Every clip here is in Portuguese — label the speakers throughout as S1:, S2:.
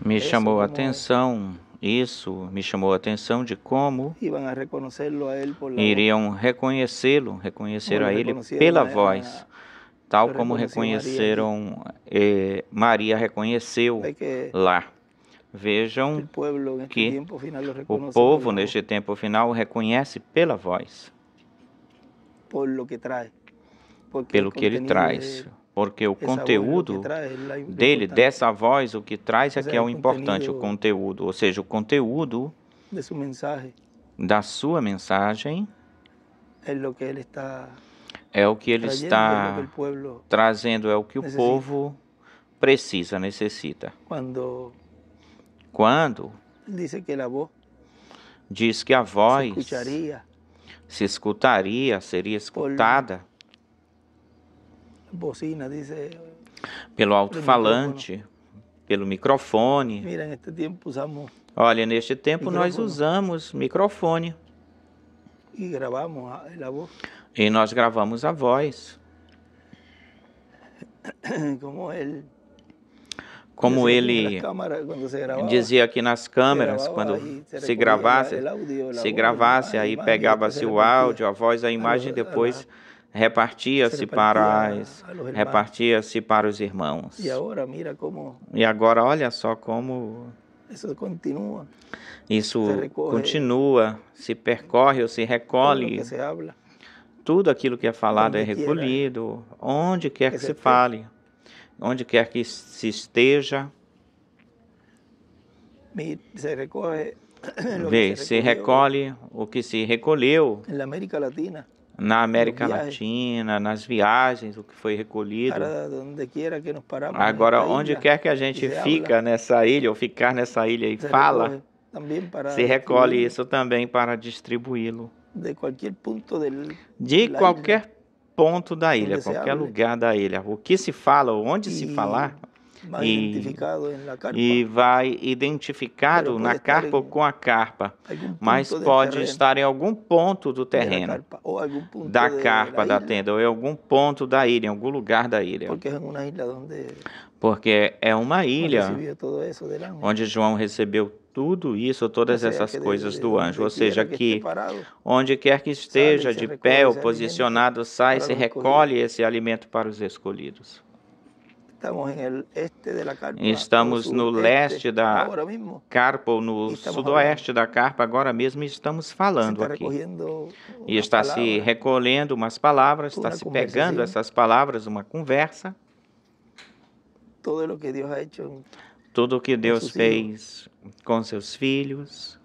S1: Me chamou a atenção isso, me chamou a atenção de como iriam reconhecer a ele pela voz, tal como reconheceram, Maria reconheceu lá. Vejam que o povo neste tempo final o reconhece pela voz, pelo que ele traz. Porque o conteúdo dele, dessa voz, o que traz é que é o importante, o conteúdo. Ou seja, o conteúdo da sua mensagem é o que ele está trazendo, é o que o povo precisa, necessita. Quando diz que a voz se escutaria, seria escutada pelo alto-falante, pelo microfone. Olha, neste tempo nós usamos microfone. E nós gravamos a voz. Como ele dizia aqui nas câmeras, quando se gravasse, aí pegava-se o áudio, a voz, a imagem, depois repartia-se para os irmãos. E agora, olha só como isso continua, se percorre ou se recolhe. Tudo aquilo que é falado é recolhido, onde quer que se fale, onde quer que se esteja. Se recolhe o que se recolheu na América Latina, nas viagens, o que foi recolhido. Agora, onde quer que a gente fica nessa ilha, ou ficar nessa ilha e fala, se recolhe isso também para distribuí-lo. De qualquer ponto da ilha, qualquer lugar da ilha. O que se fala, onde se falar, e vai identificado na carpa ou com a carpa, mas pode estar em algum ponto do terreno, da carpa, da tenda, ou em algum ponto da ilha, em algum lugar da ilha. Porque é uma ilha onde João recebeu tudo isso, todas essas coisas do anjo. Ou seja, que onde quer que esteja, de pé ou posicionado, sai, se recolhe esse alimento para os escolhidos. Estamos no leste da carpa ou no sudoeste da carpa, agora mesmo estamos falando aqui. E está se recolhendo umas palavras, está se pegando essas palavras, uma conversa. Tudo o que Deus fez com seus filhos,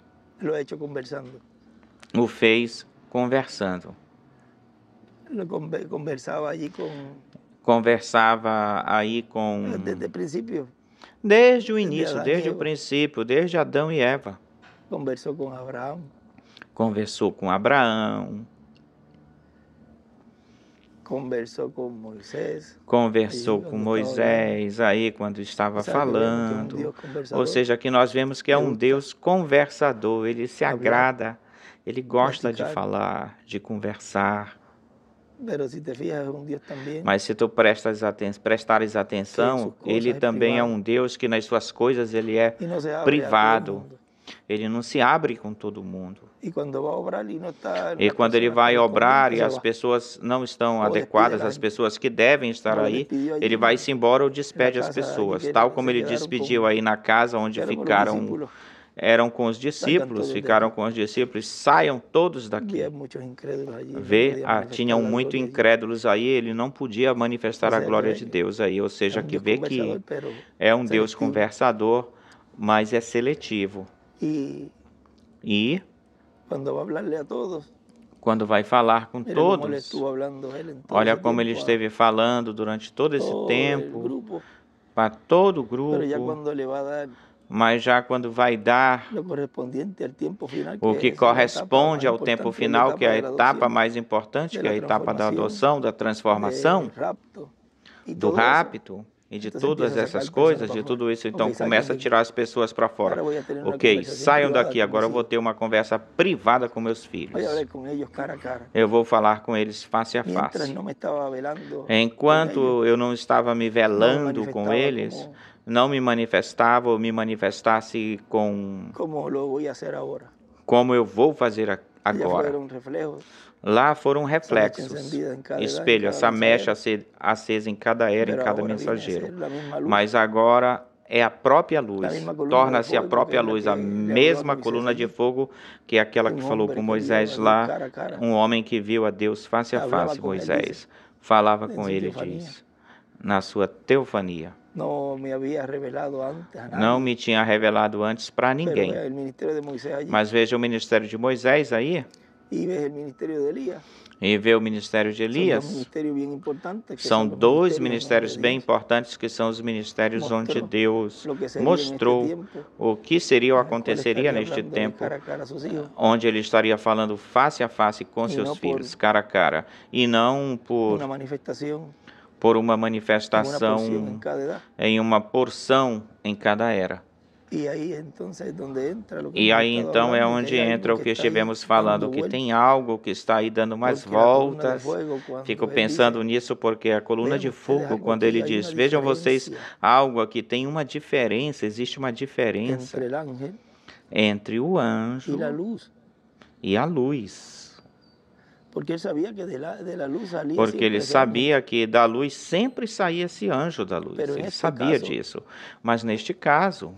S1: o fez conversando. Conversava aí com... Desde o início, desde o princípio, desde Adão e Eva. Conversou com Abraão. Conversou com Moisés aí quando estava falando. Ou seja, que nós vemos que é um Deus conversador. Ele se agrada, ele gosta de falar, de conversar. Mas se tu prestares atenção, ele também é um Deus que nas suas coisas ele é privado. Ele não se abre com todo mundo. E quando ele vai obrar e as pessoas não estão adequadas, as pessoas que devem estar aí, ele vai-se embora ou despede as pessoas. Tal como ele despediu aí na casa onde eram com os discípulos, ficaram com os discípulos, saiam todos daqui. Tinham muito incrédulos aí, ele não podia manifestar a glória de Deus aí, ou seja, que vê que é um Deus conversador, mas é seletivo. E quando vai falar com todos, olha como ele esteve falando durante todo esse tempo, para todo o grupo, mas já quando vai dar o que corresponde ao tempo final, que é a etapa mais importante, que é a etapa da adoção, da transformação, do rapto, e de todas essas coisas, de tudo isso, então começa a tirar as pessoas para fora. Ok, saiam daqui, agora eu vou ter uma conversa privada com meus filhos. Eu vou falar com eles face a face. Enquanto eu não estava me velando com eles, não me manifestava ou me manifestasse como eu vou fazer agora. Lá foram reflexos, espelho, essa mecha acesa em cada era, em cada mensageiro. Mas agora é a própria luz, torna-se a própria luz, a mesma coluna de fogo que é aquela que falou com Moisés lá, um homem que viu a Deus face a face, Moisés. Falava com ele, diz, na sua teofania. Não me tinha revelado antes para ninguém. Mas veja o ministério de Moisés aí. E vê o ministério de Elias. São dois ministérios bem importantes, que são os ministérios onde Deus mostrou o que seria ou aconteceria neste tempo, onde Ele estaria falando face a face com seus filhos, cara a cara, e não por uma manifestação em uma porção em cada era. E aí então é onde entra o que estivemos falando, que tem algo que está aí dando mais voltas. Fico pensando nisso porque a coluna de fogo, quando ele diz, vejam vocês, algo aqui tem uma diferença, existe uma diferença entre o anjo e a luz. Porque ele sabia que da luz sempre saía esse anjo da luz. Ele sabia disso. Mas neste caso,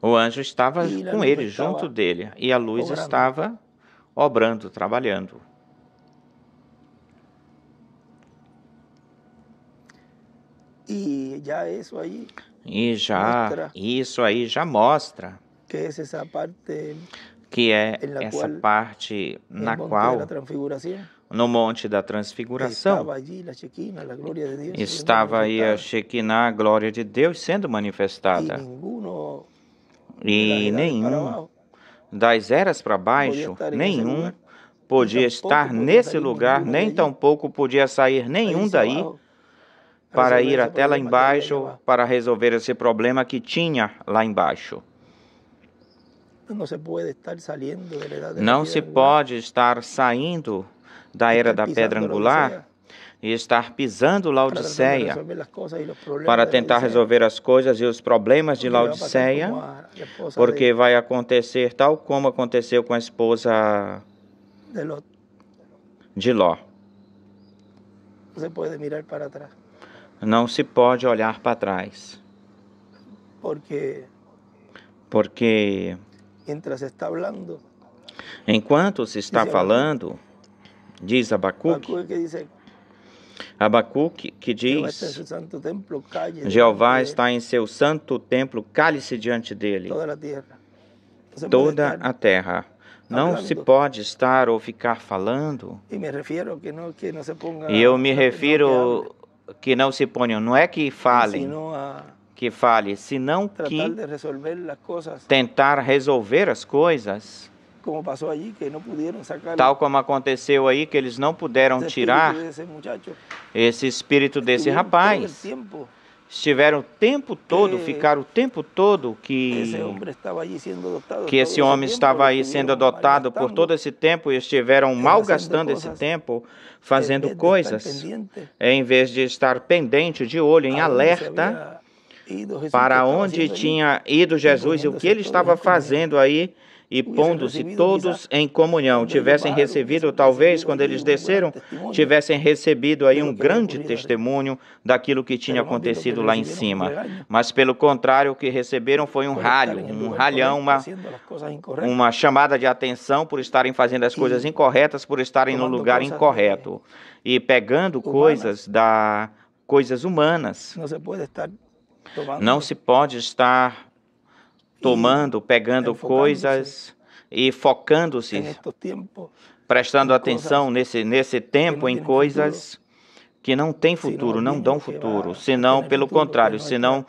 S1: o anjo estava com ele, junto dele. E a luz estava obrando, trabalhando. E já isso aí já mostra que é essa parte na qual, no Monte da Transfiguração, estava aí a Shekinah, a glória de Deus, sendo manifestada. E nenhum das eras para baixo, nenhum podia estar nesse lugar, nem tampouco podia sair nenhum daí para ir até lá embaixo, para resolver esse problema que tinha lá embaixo. Não se pode estar saindo da era da pedra angular e estar pisando Laodiceia para tentar resolver as coisas e os problemas de Laodiceia, porque vai acontecer tal como aconteceu com a esposa de Ló. Não se pode olhar para trás. Porque enquanto se está falando, diz Abacuque que diz, Jeová está em seu santo templo, cale-se diante dele, toda a terra. Não se pode estar ou ficar falando, e eu me refiro que não se ponham, não é que falem, senão que tentar resolver as coisas, tal como aconteceu aí, que eles não puderam tirar esse espírito desse rapaz. Estiveram o tempo todo, ficaram o tempo todo que esse homem estava aí sendo adotado por todo esse tempo e estiveram malgastando esse tempo fazendo coisas, em vez de estar pendente, de olho, em alerta, para onde tinha ido Jesus e o que ele estava fazendo aí, e pondo-se todos em comunhão, tivessem recebido, talvez, quando eles desceram, tivessem recebido aí um grande testemunho daquilo que tinha acontecido lá em cima. Mas, pelo contrário, o que receberam foi um ralhão, uma chamada de atenção por estarem fazendo as coisas incorretas, por estarem no lugar incorreto, e pegando coisas humanas. Não se pode estar pegando coisas e focando-se, prestando atenção nesse tempo em coisas que não têm futuro, não dão futuro, senão, pelo contrário, senão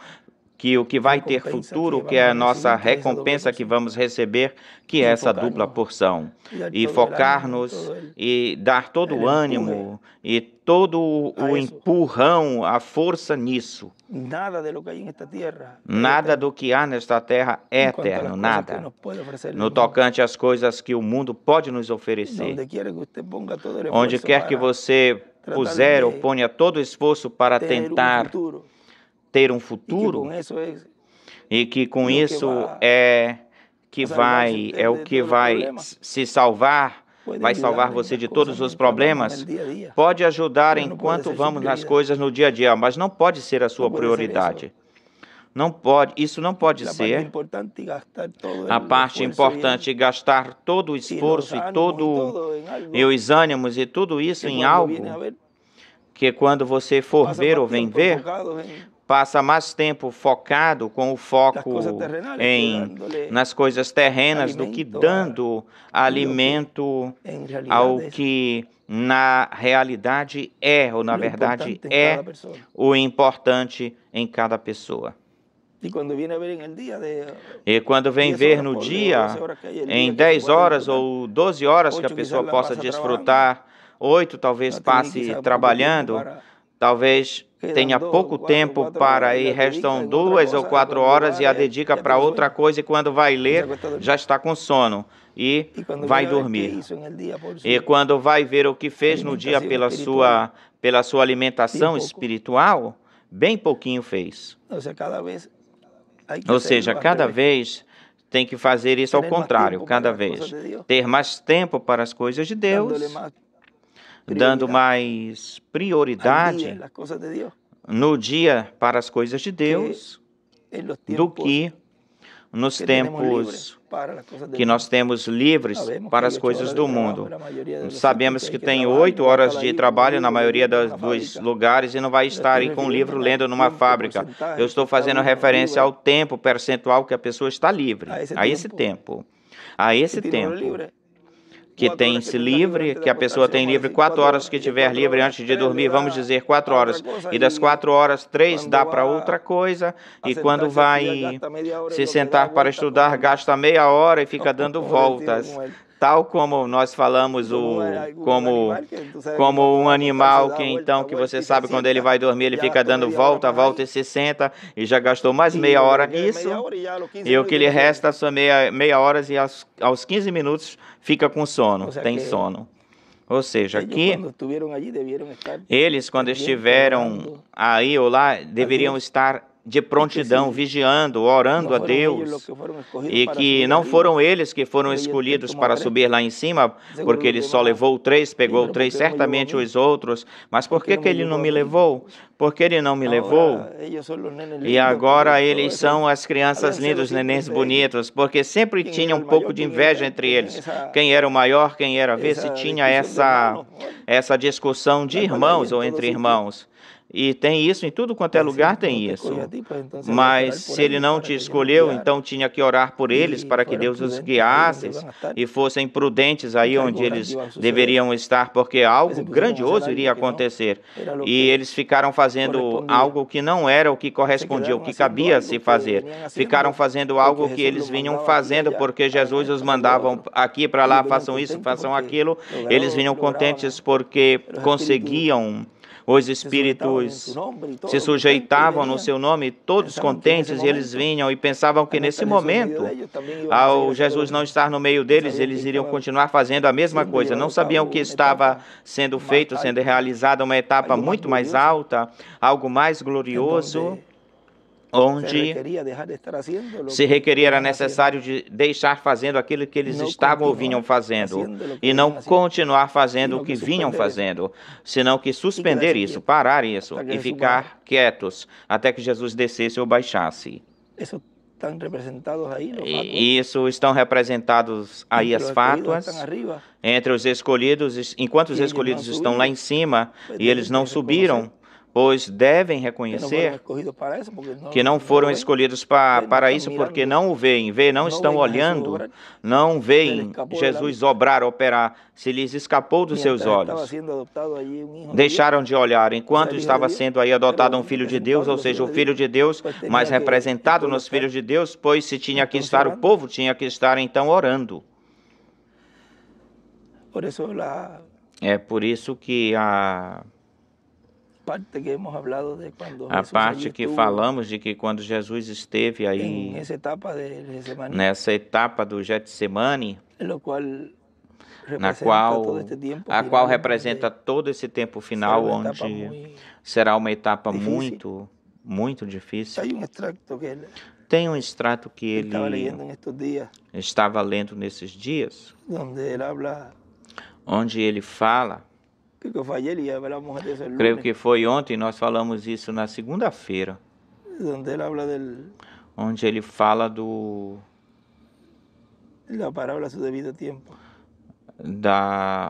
S1: que o que vai ter futuro, que é a nossa recompensa que vamos receber, que é essa dupla porção. E focar-nos e dar todo o ânimo e todo o empurrão, a força nisso. Nada do que há nesta terra é eterno, nada. No tocante às coisas que o mundo pode nos oferecer. Onde quer que você puser ou ponha todo o esforço para tentar ter um futuro, e que com isso o que vai se salvar, vai salvar você de todos os problemas, pode ajudar enquanto vamos nas coisas no dia a dia, mas não pode ser a sua prioridade. Não pode, isso não pode ser a parte importante, gastar todo o esforço e os ânimos e tudo isso em algo que quando você for ver ou vem ver, passa mais tempo focado com o foco nas coisas terrenas do que dando alimento ao que na realidade ou na verdade é o importante em cada pessoa. E quando vem ver no dia, em 10 horas ou 12 horas que a pessoa possa desfrutar, 8 talvez passe trabalhando, talvez tenha pouco tempo para ir, restam 2 ou 4 horas e a dedica para outra coisa, e quando vai ler, já está com sono e vai dormir. E quando vai ver o que fez no dia pela sua alimentação espiritual, bem pouquinho fez. Ou seja, cada vez tem que fazer isso ao contrário, cada vez. Ter mais tempo para as coisas de Deus, dando mais prioridade no dia para as coisas de Deus do que nos tempos que nós temos livres para as coisas do mundo. Sabemos que tem 8 horas de trabalho na maioria dos lugares e não vai estar aí com um livro lendo numa fábrica. Eu estou fazendo referência ao tempo percentual que a pessoa está livre, a esse tempo. Que tem-se livre, que a pessoa tem livre 4 horas que tiver livre antes de dormir, vamos dizer 4 horas, e das 4 horas, 3 dá para outra coisa, e quando vai se sentar para estudar, gasta meia hora e fica dando voltas. Tal como nós falamos, como um animal que você sabe quando ele vai dormir, ele fica dando volta e se senta e já gastou mais meia hora nisso, e o que lhe resta são meia hora e aos 15 minutos fica com sono, tem sono. Ou seja, aqui, eles quando estiveram aí ou lá, deveriam estar de prontidão, vigiando, orando a Deus, e que não foram eles que foram escolhidos para subir lá em cima, porque ele só levou 3, pegou 3, certamente os outros, mas por que ele não me levou? Porque ele não me levou? E agora eles são as crianças lindas, os nenéns bonitos, porque sempre tinha um pouco de inveja entre eles. Quem era o maior, quem era a ver se tinha essa discussão de irmãos ou entre irmãos. E tem isso em tudo quanto é lugar, tem isso. Mas se ele não te escolheu, então tinha que orar por eles para que Deus os guiasse e fossem prudentes aí onde eles deveriam estar, porque algo grandioso iria acontecer. E eles ficaram fazendo algo que não era o que correspondia, o que cabia se fazer. Ficaram fazendo algo que eles vinham fazendo, porque Jesus os mandava aqui para lá, façam isso, façam aquilo. Eles vinham contentes porque conseguiam. Os espíritos se sujeitavam no seu nome, todos contentes, e eles vinham e pensavam que nesse momento, ao Jesus não estar no meio deles, eles iriam continuar fazendo a mesma coisa. Não sabiam que estava sendo feito, sendo realizada uma etapa muito mais alta, algo mais glorioso, onde se requeria, era necessário de deixar fazendo aquilo que eles estavam ou vinham fazendo, e não continuar fazendo o que vinham fazendo, senão que suspender isso, parar isso, e ficar quietos, até que Jesus descesse ou baixasse. E isso estão representados aí as fátuas, entre os escolhidos, enquanto os escolhidos estão lá em cima, e eles não subiram, pois devem reconhecer que não foram escolhidos para isso porque não o veem, não estão olhando, não veem Jesus obrar, operar, se lhes escapou dos seus olhos. Deixaram de olhar enquanto estava sendo aí adotado um filho de Deus, ou seja, o filho de Deus, mas representado nos filhos de Deus, pois se tinha que estar o povo, tinha que estar então orando. É por isso que a parte que falamos de que quando Jesus esteve aí nessa etapa do Getsemane, a qual representa todo esse tempo final, onde será uma etapa muito difícil. Tem um extrato que ele estava lendo nesses dias, onde ele fala, creio que foi ontem, nós falamos isso na segunda-feira, onde ele fala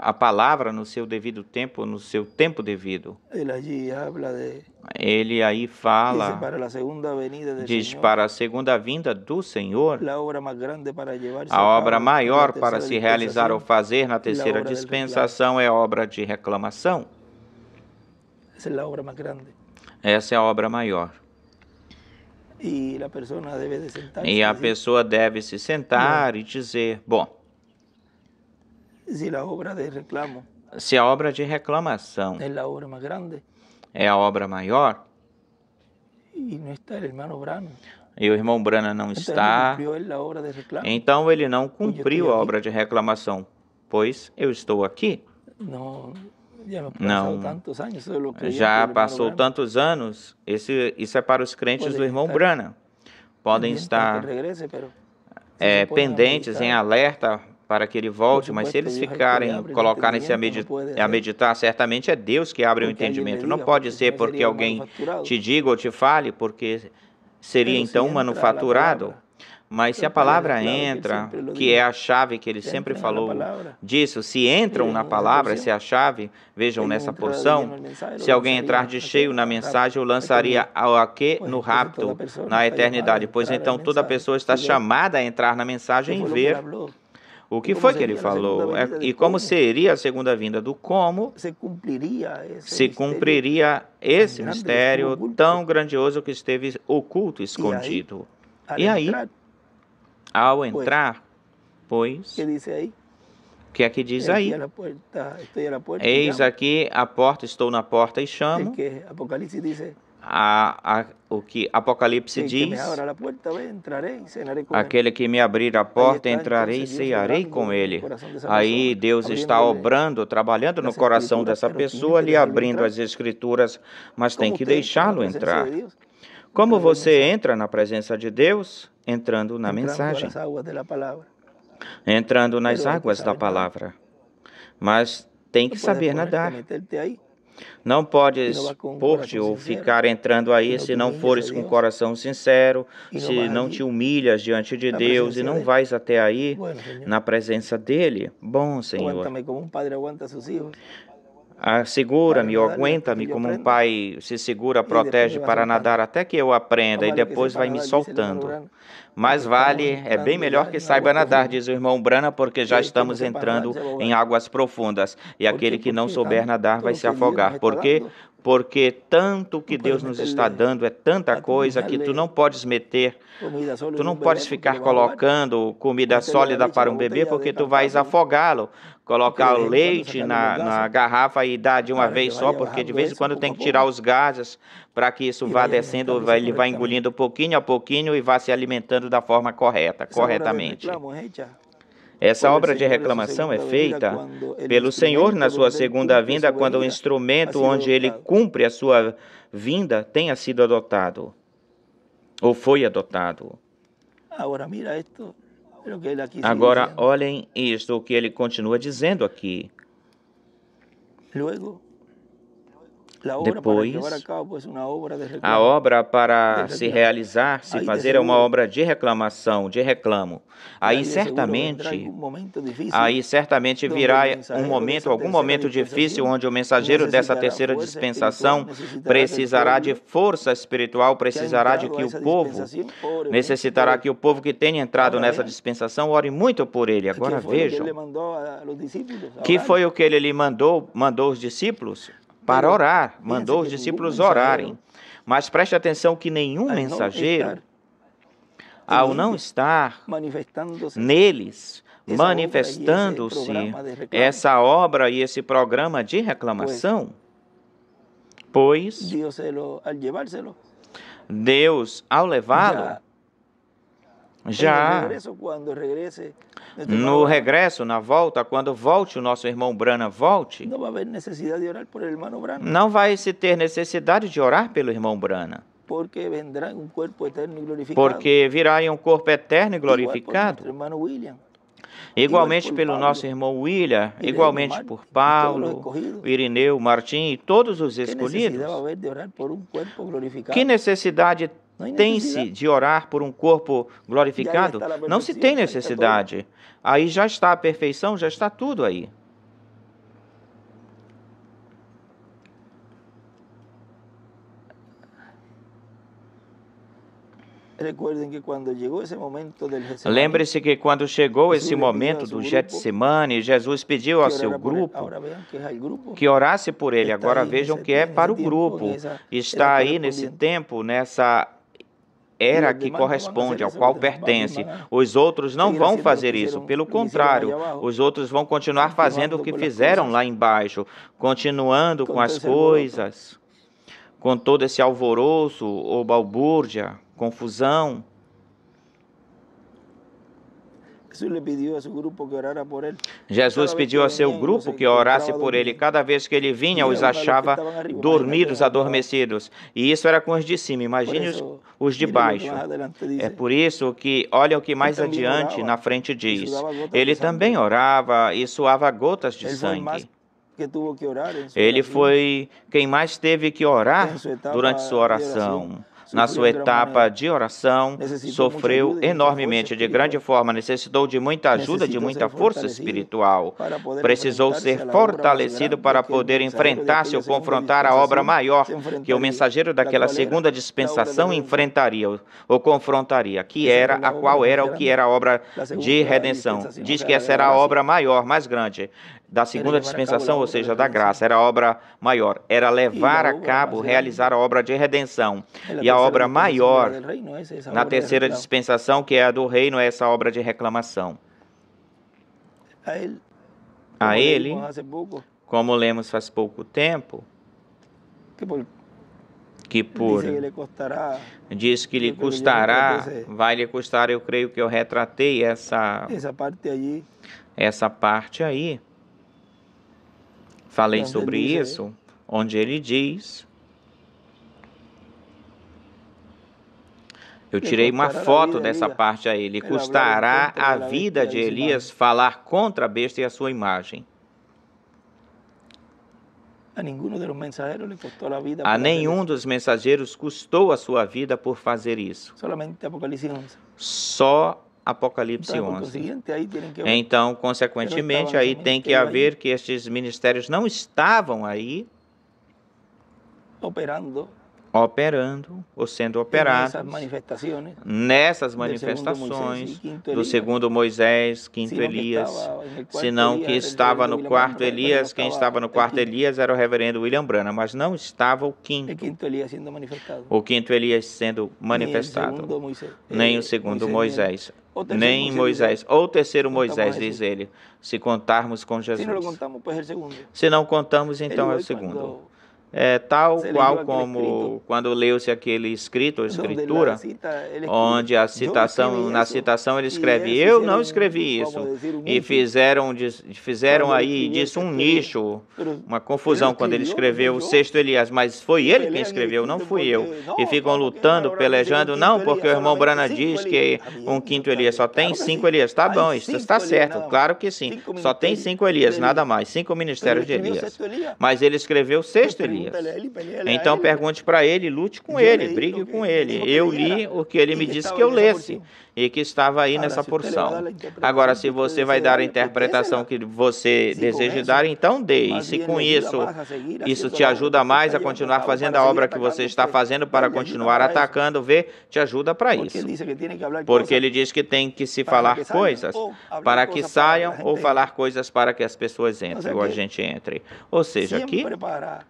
S1: a palavra no seu devido tempo, no seu tempo devido. Ele aí fala, diz, para a segunda vinda do Senhor, a obra maior para se realizar ou fazer na terceira dispensação é a obra de reclamação. Essa é a obra maior. E a pessoa deve se sentar e dizer, bom, se a obra de reclamação é a obra maior, e o irmão Branham não está, então ele não cumpriu a obra de reclamação, pois eu estou aqui. Não, já passou tantos anos, isso é para os crentes do irmão Branham. Podem estar pendentes, em alerta, para que ele volte, mas se eles colocarem-se a meditar, certamente é Deus que abre o entendimento. Não pode ser porque alguém te diga ou te fale, porque seria então manufaturado. Mas se a palavra entra, que é a chave que ele sempre falou disso, se entram na palavra, se é a chave, vejam nessa porção, se alguém entrar de cheio na mensagem, eu lançaria aqui no rapto, na eternidade, pois então toda pessoa está chamada a entrar na mensagem e ver o que foi que ele falou? E como seria a segunda vinda? Do como se cumpriria esse mistério tão grandioso que esteve oculto, escondido. E aí, ao entrar, pois, o que é que diz aí? Eis aqui a porta, estou na porta e chamo. O que Apocalipse diz, aquele que me abrir a porta, entrarei e cearei com ele. Aí Deus está obrando, trabalhando no coração dessa pessoa, lhe abrindo as escrituras, mas tem que deixá-lo entrar. Como você entra na presença de Deus? Entrando na mensagem, entrando nas águas da palavra. Mas tem que saber nadar. Não podes pôr-te ou ficar entrando aí se não fores com o coração sincero, se não te humilhas diante de Deus e não vais até aí na presença dele. Bom, Senhor, segura-me ou aguenta-me como um pai se segura, protege para nadar até que eu aprenda e depois vai me soltando. Mais vale, é bem melhor que saiba nadar, diz o irmão Branham, porque já estamos entrando em águas profundas. E aquele que não souber nadar vai se afogar. Por quê? Porque tanto que Deus nos está dando é tanta coisa que tu não podes meter, tu não podes ficar colocando comida sólida para um bebê, porque tu vais afogá-lo. Colocar o leite na garrafa e dar de uma vez só, porque de vez em quando tem que tirar os gases para que isso vá descendo, ele vai engolindo pouquinho a pouquinho e vá se alimentando da forma corretamente. Essa obra de reclamação é feita pelo Senhor na sua segunda vinda, quando o instrumento onde ele cumpre a sua vinda tenha sido adotado, ou foi adotado. Agora, olhem isto, o que ele continua dizendo aqui. Depois, a obra para se realizar, se fazer, é uma obra de reclamação, de reclamo. Aí certamente virá algum momento difícil, onde o mensageiro dessa terceira dispensação precisará de força espiritual, precisará de que o povo, necessitará que o povo que tenha entrado nessa dispensação ore muito por ele. Agora vejam, que foi o que ele lhe mandou os discípulos? Para orar, mandou os discípulos orarem. Mas preste atenção que nenhum mensageiro, ao não estar neles, manifestando-se essa obra e esse programa de reclamação, pois Deus, ao levá-lo, já no regresso, na volta, quando volte o nosso irmão Branham, não vai se ter necessidade de orar pelo irmão Branham, porque virá um corpo eterno e glorificado. Igualmente pelo nosso irmão William, igualmente por Paulo, Irineu, Martim e todos os escolhidos. Que necessidade tem-se de orar por um corpo glorificado? Não se tem necessidade. Aí já está a perfeição, já está tudo aí. Lembre-se que quando chegou esse momento do Getsemane, Jesus pediu ao seu grupo que orasse por ele. Agora vejam que é para o grupo. Está aí nesse tempo, nessa era que corresponde, ao qual pertence. Os outros não vão fazer isso. Pelo contrário, os outros vão continuar fazendo o que fizeram lá embaixo, continuando com as coisas, com todo esse alvoroço ou balbúrdia, confusão. Jesus pediu ao seu grupo que orasse por ele. Cada vez que ele vinha, os achava dormidos, adormecidos. E isso era com os de cima. Imagine os de baixo. É por isso que, olha o que mais adiante na frente diz. Ele também orava e suava gotas de sangue. Ele foi quem mais teve que orar durante sua oração. Na sua etapa de oração, sofreu enormemente, de grande forma, necessitou de muita ajuda, de muita força espiritual. Precisou ser fortalecido para poder enfrentar-se ou confrontar a obra maior que o mensageiro daquela segunda dispensação enfrentaria ou confrontaria, o que era a obra de redenção. Diz que essa era a obra maior, mais grande, da segunda dispensação, ou seja, da graça. Era a obra maior, era levar a cabo, realizar a obra de redenção. E a obra maior, na terceira dispensação, que é a do reino, é essa obra de reclamação. A ele, como lemos faz pouco tempo, diz que lhe custará, vai lhe custar, eu creio que eu retratei essa parte aí. Falei sobre isso, onde ele diz... Eu tirei uma foto dessa parte aí. Lhe custará a vida de Elias falar contra a besta e a sua imagem. A nenhum dos mensageiros custou a sua vida por fazer isso. Só Apocalipse 11. Então, consequentemente, aí tem que haver que estes ministérios não estavam aí operando ou sendo operados nessas manifestações do segundo Moisés, quinto Elias, senão que estava no quarto Elias. Quem estava no quarto Elias era o reverendo William Branham, mas não estava o quinto Elias sendo manifestado, nem o segundo Moisés, nem Moisés, ou o terceiro Moisés, diz ele, se contarmos com Jesus. Se não contamos, então é o segundo. Tal qual como quando leu-se aquele escrito ou escritura, onde na citação ele escreve, eu não escrevi isso, e fizeram aí disso um nicho, uma confusão quando ele escreveu o sexto Elias, mas foi ele quem escreveu, não fui eu, e ficam lutando, pelejando, não, porque o irmão Branham diz que um quinto Elias, só tem 5 Elias, tá bom, isso está certo, claro que sim, só tem 5 Elias, nada mais, 5 ministérios de Elias, mas ele escreveu o sexto Elias. Elias. Então pergunte para ele, lute com ele, brigue com ele. Eu li o que ele me disse que eu lesse e que estava aí nessa porção. Agora, se você vai dar a interpretação que você deseja dar, então dê. E se com isso te ajuda mais a continuar fazendo a obra que você está fazendo para continuar atacando, te ajuda para isso. Porque ele diz que tem que se falar coisas para que saiam ou falar coisas para que as pessoas entrem ou a gente entre. Ou seja, aqui,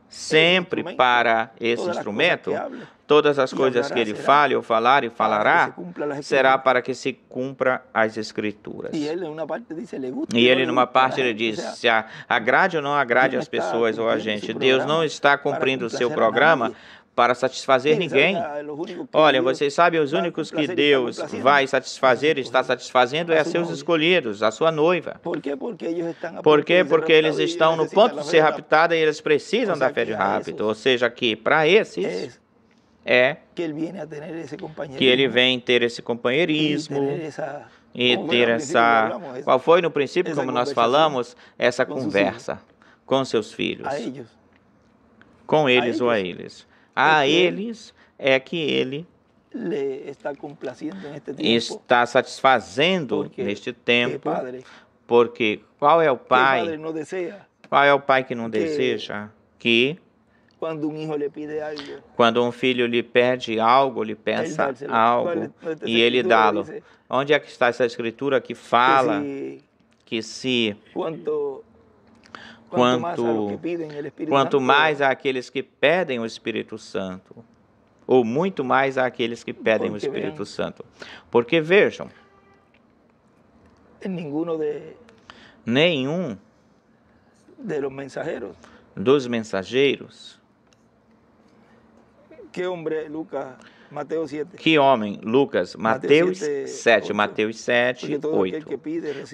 S1: sempre para esse instrumento, todas as coisas que ele fale ou falar e falará, será para que se cumpra as Escrituras. E ele, numa parte, ele diz, se agrade ou não agrade as pessoas ou a gente, Deus não está cumprindo o seu programa para satisfazer ninguém. Olha, vocês sabem, os únicos que Deus vai satisfazer, está satisfazendo, é a seus escolhidos, a sua noiva. Por quê? Porque eles estão no ponto de ser raptados e eles precisam da fé de rapto. Ou seja, que para esses que ele vem ter esse companheirismo e ter essa... Qual foi no princípio, como nós falamos, essa conversa com seus filhos, com eles ou a eles. A eles é que ele está satisfazendo neste tempo, porque qual é o pai? Qual é o pai que não deseja que quando um filho lhe pede algo, lhe peça algo e ele dá-lo? Onde é que está essa escritura que fala que se quanto mais àqueles que pedem o Espírito Santo, ou muito mais àqueles que pedem o Espírito Santo? Porque vejam, nenhum dos mensageiros, que homem, Lucas, Mateus 7, 8,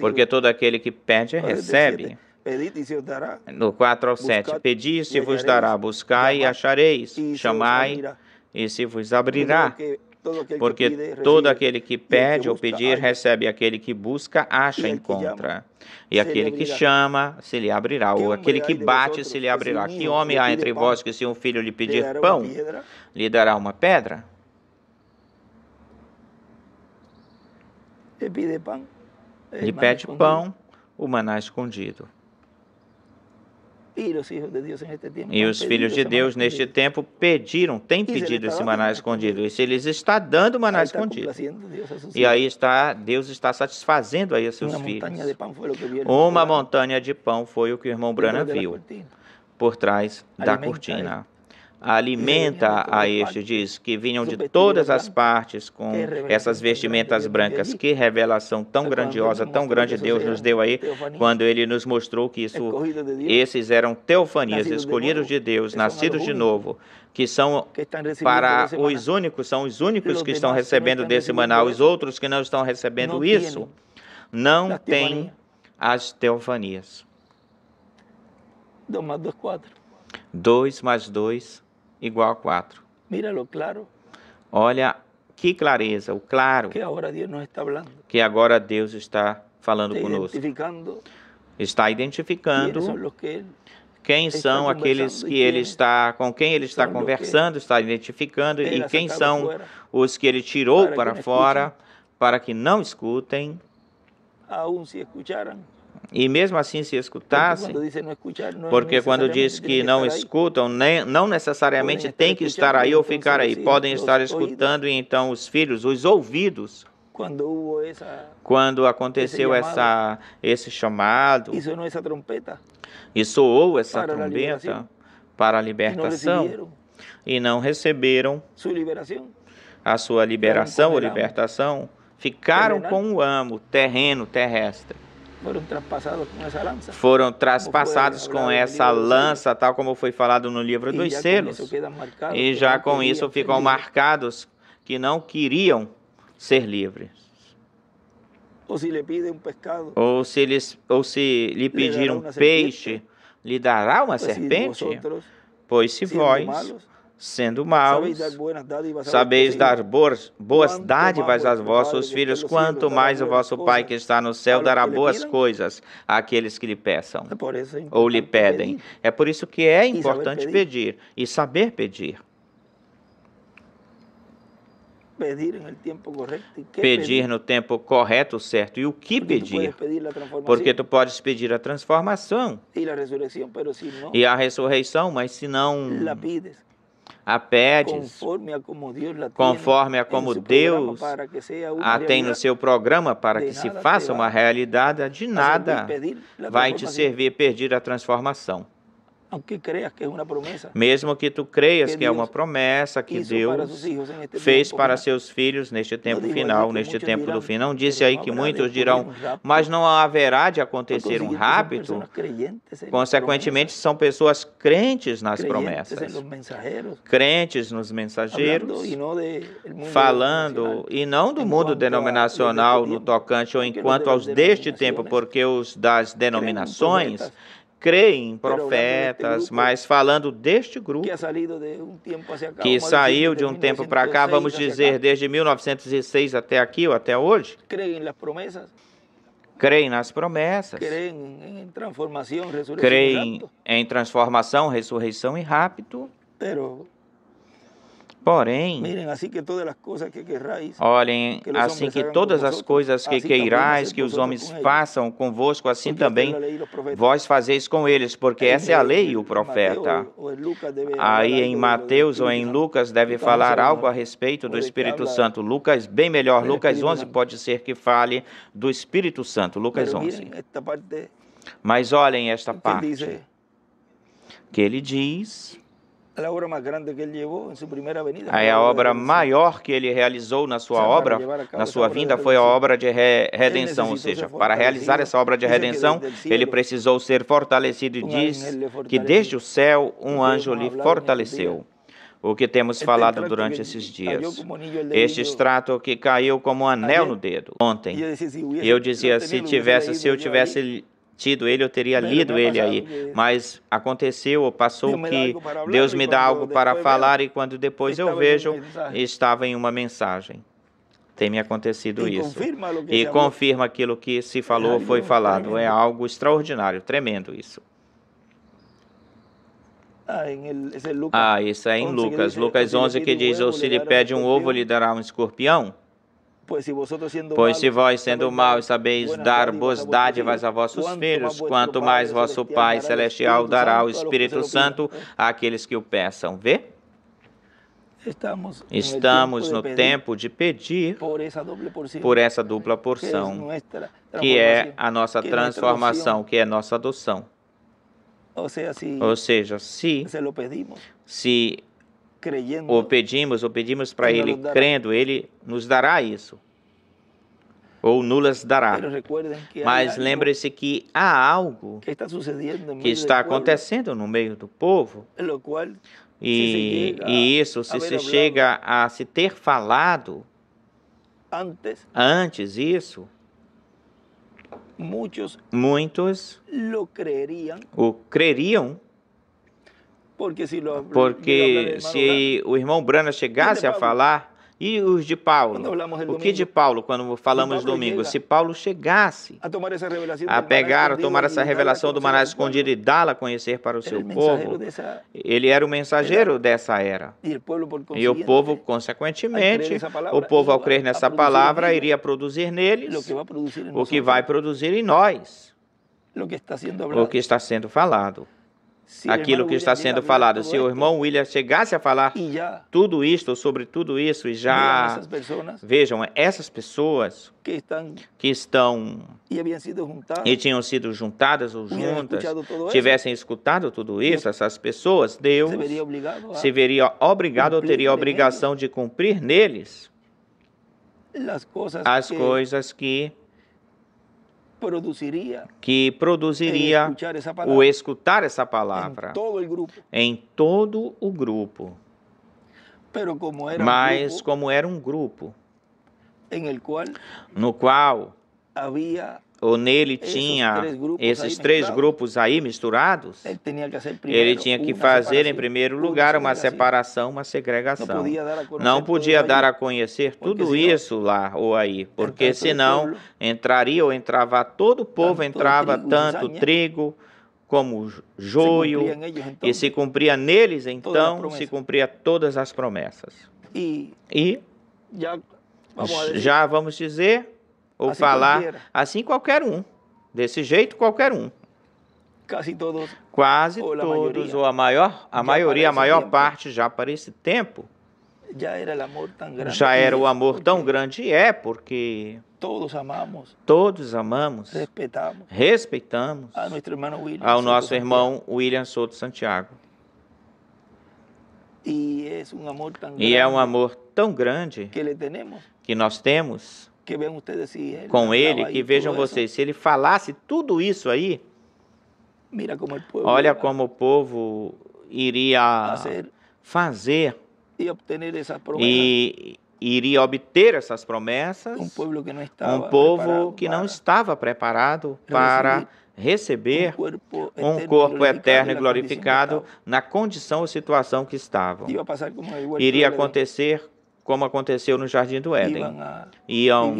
S1: porque todo aquele que pede, recebe. No 4 ao 7, pedi e se vos dará, buscai e achareis, chamai e se vos abrirá. Porque todo aquele que pede ou pedir, recebe, aquele que busca, acha, encontra. E aquele que chama, se lhe abrirá, ou aquele que bate, se lhe abrirá. Que homem há entre vós que se um filho lhe pedir pão, lhe dará uma pedra? Lhe pede pão, o maná escondido. E os filhos de Deus neste tempo têm pedido esse maná escondido. E se eles está dando maná escondido. E aí Deus está satisfazendo aí a seus filhos. Uma montanha de pão foi o que o irmão Branham viu por trás da cortina. Alimenta a este, diz, que vinham de todas as partes com essas vestimentas brancas. Que revelação tão grandiosa, tão grande Deus nos deu aí, quando Ele nos mostrou que esses eram teofanias, escolhidos de Deus, nascidos de novo, que são para os únicos que estão recebendo desse maná. Os outros que não estão recebendo isso, não têm as teofanias. 2 mais 2 igual a 4. Olha que clareza, o claro que agora Deus está falando conosco. Está identificando quem são aqueles que com quem ele está conversando, está identificando, e quem são os que ele tirou para fora para que não escutem. E mesmo assim se escutassem, porque quando diz que não escutam, não necessariamente tem que estar aí ou ficar aí, podem estar escutando, e então os filhos, os ouvidos, quando aconteceu esse chamado, e soou essa trombeta para a libertação, e não receberam a sua liberação ou libertação, ficaram com o amo terrestre. Foram traspassados com essa lança, tal como foi falado no livro dos selos. E já com isso ficam marcados que não queriam ser livres. Ou se lhe pedir um peixe, lhe dará uma serpente? Pois se vós, sendo maus, sabeis dar boas dádivas aos vossos filhos, quanto mais o vosso Pai que está no céu dará boas coisas àqueles que lhe peçam ou lhe pedem. É por isso que é importante pedir e saber pedir. Pedir no tempo correto, certo. E o que pedir? Porque tu podes pedir a transformação e a ressurreição, mas se não a pedes conforme a como Deus a tem no seu programa para que se faça uma realidade, de nada vai te servir pedir a transformação. Mesmo que tu creias que é uma promessa que Deus fez para seus filhos neste tempo final, neste tempo do fim. Não disse aí que muitos dirão, mas não haverá de acontecer um rapto? Consequentemente, são pessoas crentes nas promessas, crentes nos mensageiros, falando, e não do mundo denominacional no tocante ou enquanto aos deste tempo, porque os das denominações creem em profetas, mas falando deste grupo que saiu de um tempo para cá, vamos dizer, desde 1906 até aqui ou até hoje, creem nas promessas, creem em transformação, ressurreição e rapto. Porém, olhem, assim que todas as coisas que queirais que os homens façam convosco, assim também vós fazeis com eles, porque essa é a lei e o profeta. Aí em Mateus ou em Lucas deve falar algo a respeito do Espírito Santo. Lucas, bem melhor, Lucas 11 pode ser que fale do Espírito Santo, Lucas 11. Mas olhem esta parte, que ele diz... Aí a obra maior que ele realizou na sua obra, na sua vinda, foi a obra de redenção, ou seja, para realizar essa obra de redenção, ele precisou ser fortalecido e diz que desde o céu um anjo lhe fortaleceu. O que temos falado durante esses dias. Este extrato que caiu como um anel no dedo. Ontem, eu dizia, se eu tivesse tido ele, eu teria lido ele aí, mas aconteceu ou passou que Deus me dá algo para falar e quando depois eu vejo, estava em uma mensagem. Tem me acontecido isso. E confirma aquilo que se falou, foi falado. É algo extraordinário, tremendo isso. Isso é em Lucas. Lucas 11 que diz, ou se lhe pede um ovo, lhe dará um escorpião. Pois se vós, sendo maus, sabeis dar boas dádivas a vossos filhos, quanto mais vosso Pai Celestial dará o Espírito Santo àqueles que o peçam. Vê? Estamos no tempo de pedir por essa dupla porção, que é a nossa transformação, que é a nossa adoção. Ou seja, se ou pedimos para Ele crendo, Ele nos dará isso, ou nulas dará. Mas lembre-se que há algo que está acontecendo no meio do povo, e isso, se se chega a se ter falado antes isso, muitos o creriam, porque se o irmão Branham chegasse a falar, e os de Paulo? O que de Paulo, quando falamos domingo? Se Paulo chegasse a tomar essa revelação do maná escondido e dá-la a conhecer para o seu povo, ele era o mensageiro dessa era. E o povo, consequentemente, o povo ao crer nessa palavra, iria produzir neles o que vai produzir em nós, o que está sendo falado. Aquilo que está sendo falado. Se o irmão William chegasse a falar tudo isto, sobre tudo isso, e já vejam, essas pessoas que estão e tinham sido juntadas ou juntas, tivessem escutado tudo isso, essas pessoas, Deus se veria obrigado ou teria a obrigação de cumprir neles as coisas que produziria o escutar essa palavra em todo o grupo. Mas como era um grupo no qual ou nele tinha esses três grupos aí misturados, ele tinha que fazer, em primeiro lugar, uma separação, uma segregação. Não podia dar a conhecer tudo isso lá ou aí, porque senão entraria ou entrava todo o povo, entrava tanto trigo como joio, e se cumpria neles, então, se cumpria todas as promessas. E já vamos dizer, ou falar, assim qualquer um, desse jeito qualquer um. Quase todos, ou a maior parte, já para esse tempo, já era o amor tão grande, porque todos amamos, respeitamos ao nosso irmão William Souto Santiago. E é um amor tão grande que nós temos com ele, que vejam vocês, se ele falasse tudo isso aí, olha como o povo iria fazer e iria obter essas promessas, um povo que não estava preparado para receber um corpo eterno e glorificado na condição ou situação que estavam. Iria acontecer como aconteceu no Jardim do Éden. Iam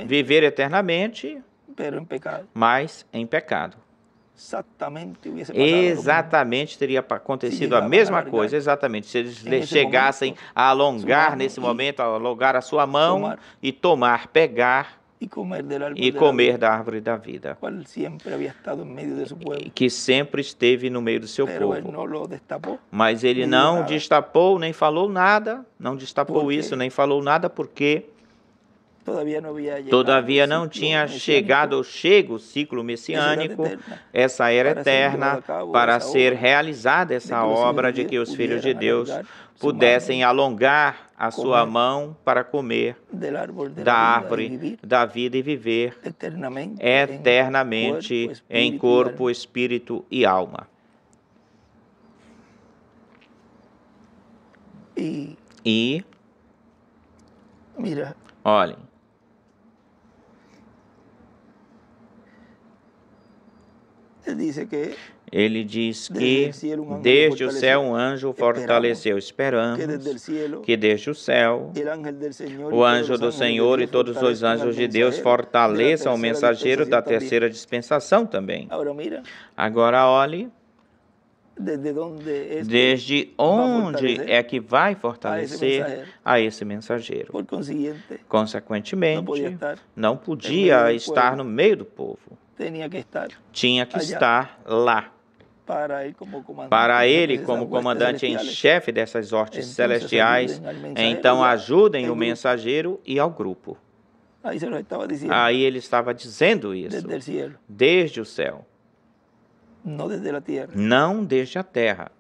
S1: viver eternamente, mas em pecado. Exatamente teria acontecido a mesma coisa, exatamente. Se eles chegassem a alongar nesse momento, a alongar a sua mão e tomar, pegar e comer da árvore da vida, que sempre esteve no meio do seu povo. Mas ele não destapou, nem falou nada, não destapou isso, nem falou nada, porque todavia não tinha chegado o ciclo messiânico, essa era eterna, para ser realizada essa obra de que os filhos de Deus pudessem alongar a sua mão para comer da árvore da vida e viver eternamente em corpo, espírito e alma. E olhem, ele diz que desde o céu um anjo fortaleceu. Esperamos que desde o céu o anjo do Senhor e todos os anjos de Deus fortaleçam o mensageiro da terceira dispensação também. Agora olhe, desde onde é que vai fortalecer a esse mensageiro. Consequentemente, não podia estar no meio do povo. Tinha que estar lá. Para ele, como comandante em chefe dessas hostes celestiais, então ajudem o mensageiro e ao grupo. Aí ele estava dizendo isso, desde o céu, não desde a terra.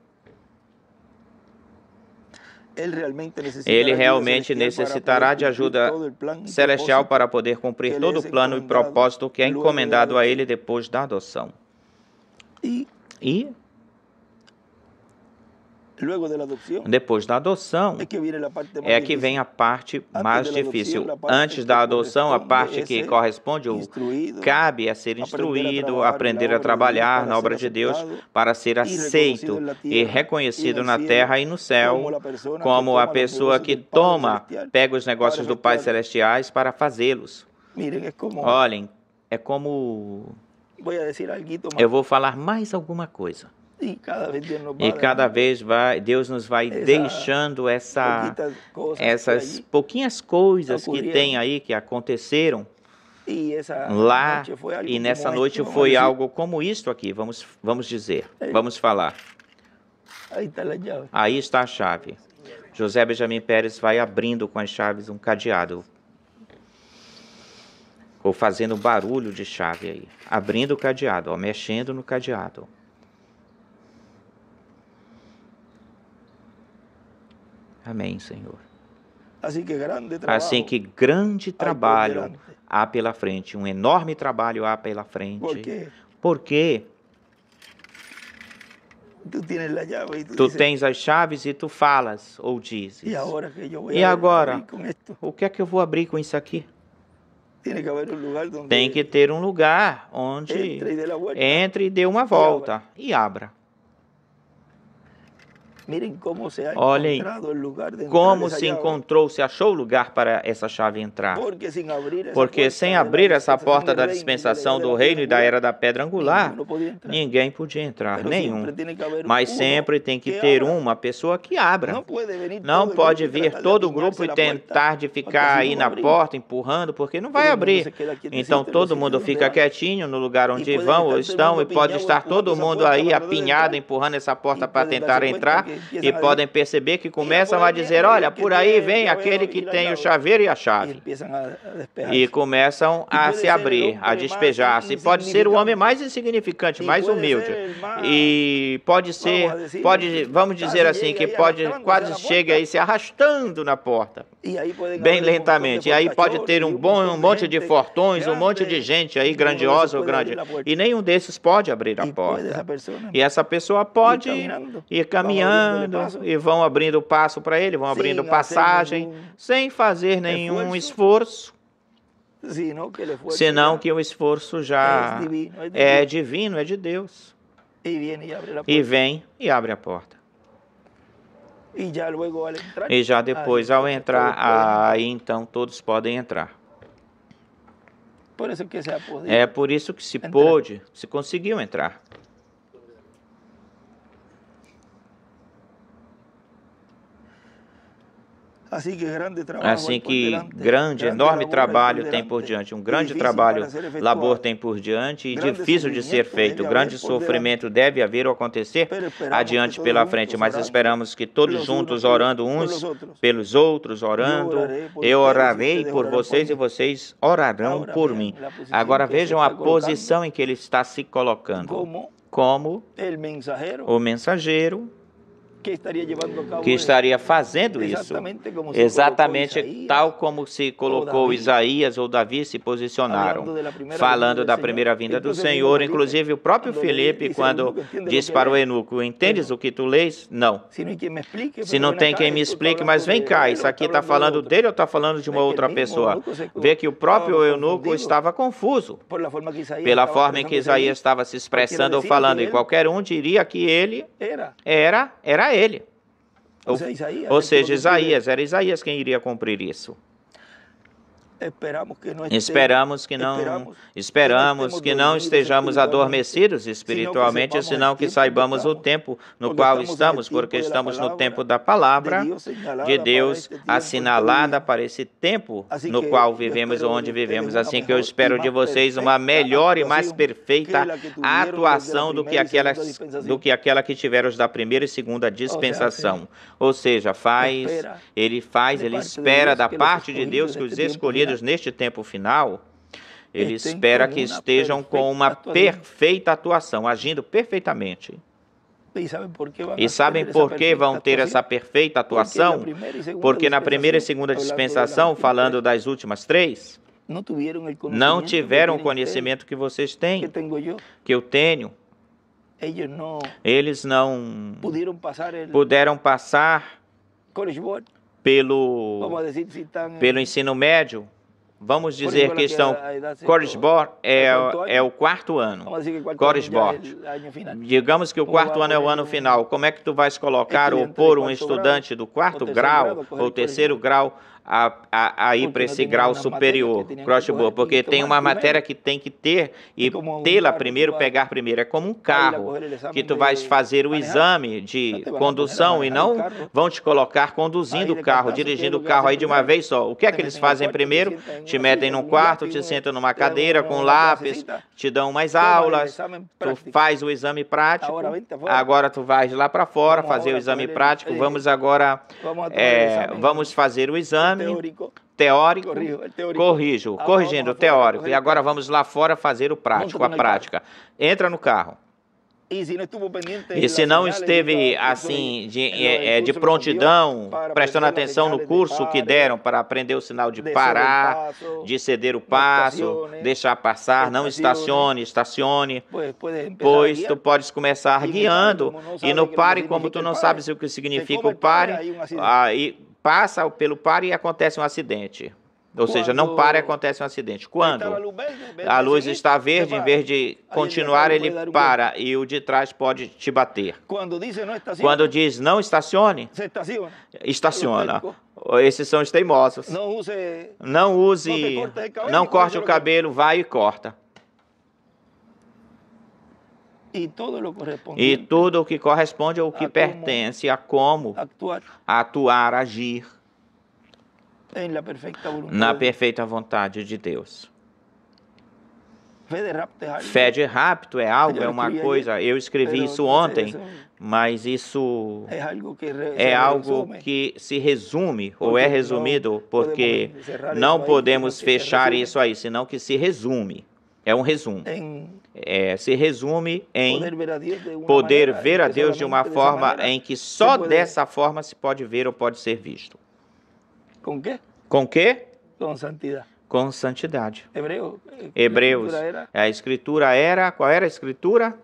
S1: Ele realmente necessitará de ajuda celestial para poder cumprir todo o plano e propósito que é encomendado a ele depois da adoção. E depois da adoção é que vem a parte mais difícil. Antes da adoção, a parte que corresponde ou cabe a ser instruído, aprender a trabalhar na obra de Deus para ser aceito e reconhecido na terra e no céu, como a pessoa que pega os negócios do Pai Celestiais para fazê-los. Olhem, é como... Eu vou falar mais alguma coisa. E cada vez Deus nos vai deixando essas pouquinhas coisas que tem aí, que aconteceram lá, e nessa noite foi algo como isto aqui, vamos dizer, vamos falar. Aí está a chave. José Benjamin Pérez vai abrindo com as chaves um cadeado, ou fazendo barulho de chave aí, abrindo o cadeado, mexendo no cadeado. Amém, Senhor. Assim que grande trabalho há pela frente, um enorme trabalho há pela frente. Porque tu tens as chaves e tu falas ou dizes. E agora, o que é que eu vou abrir com isso aqui? Tem que ter um lugar onde entre e dê uma volta e abra. Olhem como se encontrou, se achou o lugar para essa chave entrar. Porque sem abrir essa porta da dispensação do reino e da era da pedra angular, ninguém podia entrar, nenhum. Mas sempre tem que ter uma pessoa que abra. Não pode vir todo o grupo e tentar de ficar aí na porta empurrando, porque não vai abrir. Então todo mundo fica quietinho no lugar onde vão ou estão, e pode estar todo mundo aí apinhado empurrando essa porta para tentar entrar. E podem perceber que começam a dizer, olha, por aí vem aquele que tem o chaveiro e a chave. E começam a se abrir, a despejar-se. Pode ser o homem mais insignificante, mais humilde. E pode ser, vamos dizer assim, que pode quase chega aí se arrastando na porta, bem lentamente. E aí pode ter um monte de fortões, um monte de gente aí grandiosa ou grande. E nenhum desses pode abrir a porta. E essa pessoa pode ir caminhando e vão abrindo passo para ele, vão abrindo passagem, sem fazer nenhum esforço, senão que o esforço já é divino, é de Deus. E vem e abre a porta. E já depois, ao entrar, aí então todos podem entrar. É por isso que se pôde, se conseguiu entrar. Assim que grande, enorme trabalho tem por diante, um grande trabalho, labor tem por diante e difícil de ser feito. Grande sofrimento deve haver ou acontecer adiante pela frente, mas esperamos que todos juntos, orando uns pelos outros, orando, eu orarei por vocês e vocês orarão por mim. Agora vejam a posição em que ele está se colocando, como o mensageiro que estaria fazendo isso, exatamente tal como se colocou Isaías ou Davi se posicionaram, falando da primeira vinda do Senhor. Inclusive o próprio Filipe, quando disse para o eunuco, entendes o que tu lês? Não. Se não tem quem me explique, mas vem cá, isso aqui está falando dele ou está falando de uma outra pessoa? Vê que o próprio eunuco estava confuso pela forma em que Isaías estava se expressando ou falando, e qualquer um diria que ele era ele. Ou seja, era Isaías quem iria cumprir isso. Esperamos que não estejamos adormecidos espiritualmente, senão que saibamos o tempo no qual estamos, porque estamos no tempo da palavra de Deus assinalada para esse tempo no qual vivemos, onde vivemos. Assim que eu espero de vocês uma melhor e mais perfeita atuação do que aquela que tiveram os da primeira e segunda dispensação. Ou seja, ele espera da parte de Deus que os escolhidos neste tempo final, ele espera que estejam com uma perfeita atuação, agindo perfeitamente. E sabem por que vão ter essa perfeita atuação? Porque na primeira e segunda dispensação, falando das últimas três, não tiveram o conhecimento que vocês têm, que eu tenho. Eles não puderam passar pelo ensino médio. Vamos dizer que estão... Koresbor é o quarto ano. Koresbor. Digamos que o quarto ano é o ano final. Como é que tu vais colocar ou pôr um estudante do quarto grau ou terceiro grau a ir para esse grau superior, porque tem uma matéria que tem que ter e tê-la primeiro, pegar primeiro. É como um carro, que tu vais fazer o exame de condução e não vão te colocar conduzindo o carro, dirigindo o carro aí de uma vez só. O que é que eles fazem primeiro? Te metem num quarto, te sentam numa cadeira com lápis, te dão umas aulas, tu faz o exame prático, agora tu vais lá para fora fazer o exame prático, vamos agora, vamos fazer o exame teórico, corrigindo o teórico, e agora vamos lá fora fazer o prático, a prática. Entra no carro. E se não esteve assim de prontidão, prestando atenção no curso que deram para aprender o sinal de parar, de ceder o passo, deixar passar, não estacione, pois tu podes começar guiando, e no pare, como tu não sabes o que significa o pare, aí passa pelo pare e acontece um acidente. Ou seja, não para e acontece um acidente. Quando a luz está verde, em vez de continuar, ele para e o de trás pode te bater. Quando diz não estacione, estaciona. Esses são os teimosos. Não use, não corte o cabelo, vai e corta. E tudo o que corresponde ao que pertence a como atuar, agir na perfeita vontade de Deus. Fé de rapto é algo, é uma coisa. Eu escrevi isso ontem, mas isso é algo que se resume, ou é resumido, porque não podemos fechar isso aí, senão que se resume. É um resumo. Se resume em poder ver a Deus de uma forma em que só dessa forma se pode ver ou pode ser visto. Com quê? Com quê? Com santidade. Com santidade. Hebreus. A escritura era... Qual era a escritura?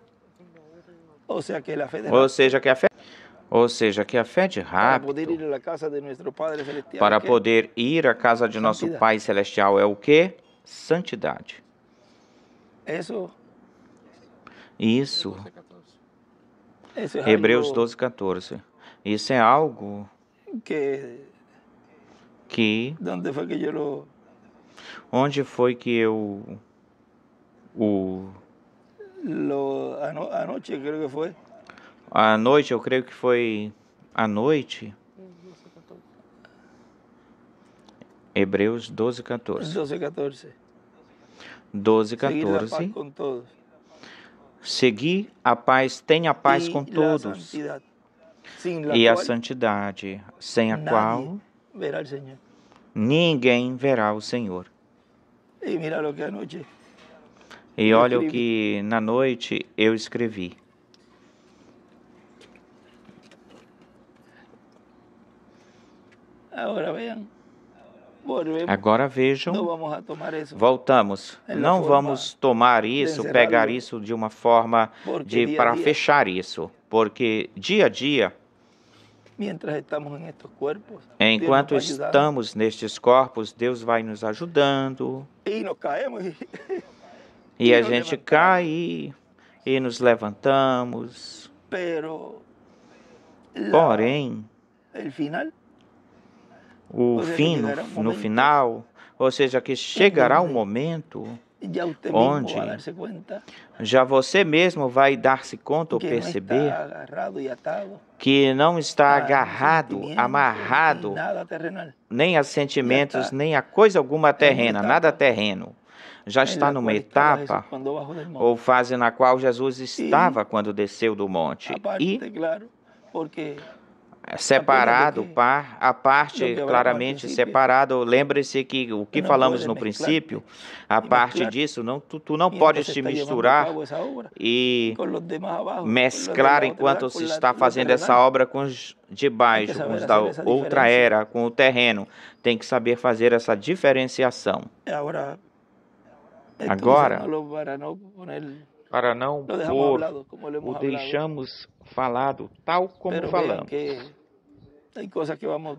S1: Ou seja, que a fé de rapto, para poder ir à casa de nosso Pai Celestial, é o quê? Santidade. Isso. Hebreus 12, 14. Isso é algo que... Onde foi que eu... Anoite, creio que foi. À noite, eu creio que foi à noite. Hebreus 12, 14. 12, 14. 12, 14. Seguir a paz, tenha paz com todos. E a santidade, sem a qual ninguém verá o Senhor. E olha o que na noite eu escrevi. Agora vejam, voltamos. Não vamos tomar isso, pegar isso de uma forma para fechar isso, porque dia a dia, enquanto estamos nestes corpos, Deus vai nos ajudando. E a gente cai e nos levantamos. Porém, o fim, no final, ou seja, que chegará um momento onde já você mesmo vai dar-se conta ou perceber que não está agarrado, amarrado, nem a sentimentos, nem a coisa alguma terrena, nada terreno. Já está numa etapa ou fase na qual Jesus estava quando desceu do monte. E separado, a parte claramente separado. Lembre-se que o que falamos no princípio, a parte disso, tu não podes te misturar e mesclar enquanto se está fazendo essa obra com os de baixo, com os da outra era, com o terreno. Tem que saber fazer essa diferenciação. Agora, para não pôr, o deixamos falado tal como falamos.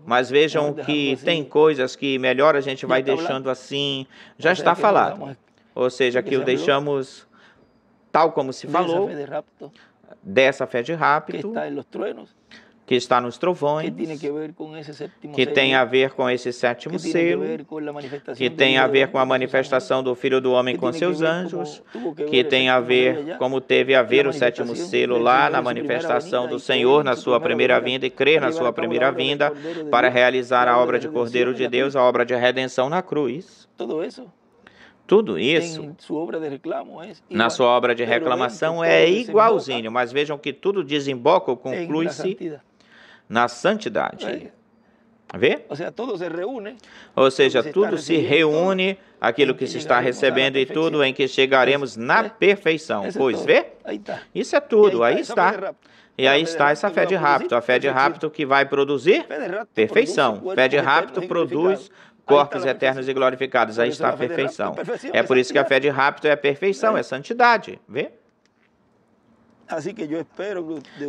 S1: Mas vejam que tem coisas que melhor a gente vai deixando assim, já está falado. Ou seja, que o deixamos tal como se falou, dessa fé de rapto, que está nos trovões, que tem a ver com esse sétimo selo, que tem a ver com a manifestação do Filho do Homem com seus anjos, que tem a ver como teve a ver o sétimo selo lá na manifestação do Senhor na sua primeira vinda e crer na sua primeira vinda para realizar a obra de Cordeiro de Deus, a obra de redenção na cruz. Tudo isso, na sua obra de reclamação, é igualzinho, mas vejam que tudo desemboca ou conclui-se na santidade. Vê? Ou seja, tudo se reúne, aquilo que se está recebendo e tudo em que chegaremos na perfeição. Pois vê? Isso é tudo, aí está. E aí está essa fé de rapto, a fé de rapto que vai produzir perfeição. Fé de rapto produz corpos eternos e glorificados, aí está a perfeição. É por isso que a fé de rapto é a perfeição, é santidade. Vê?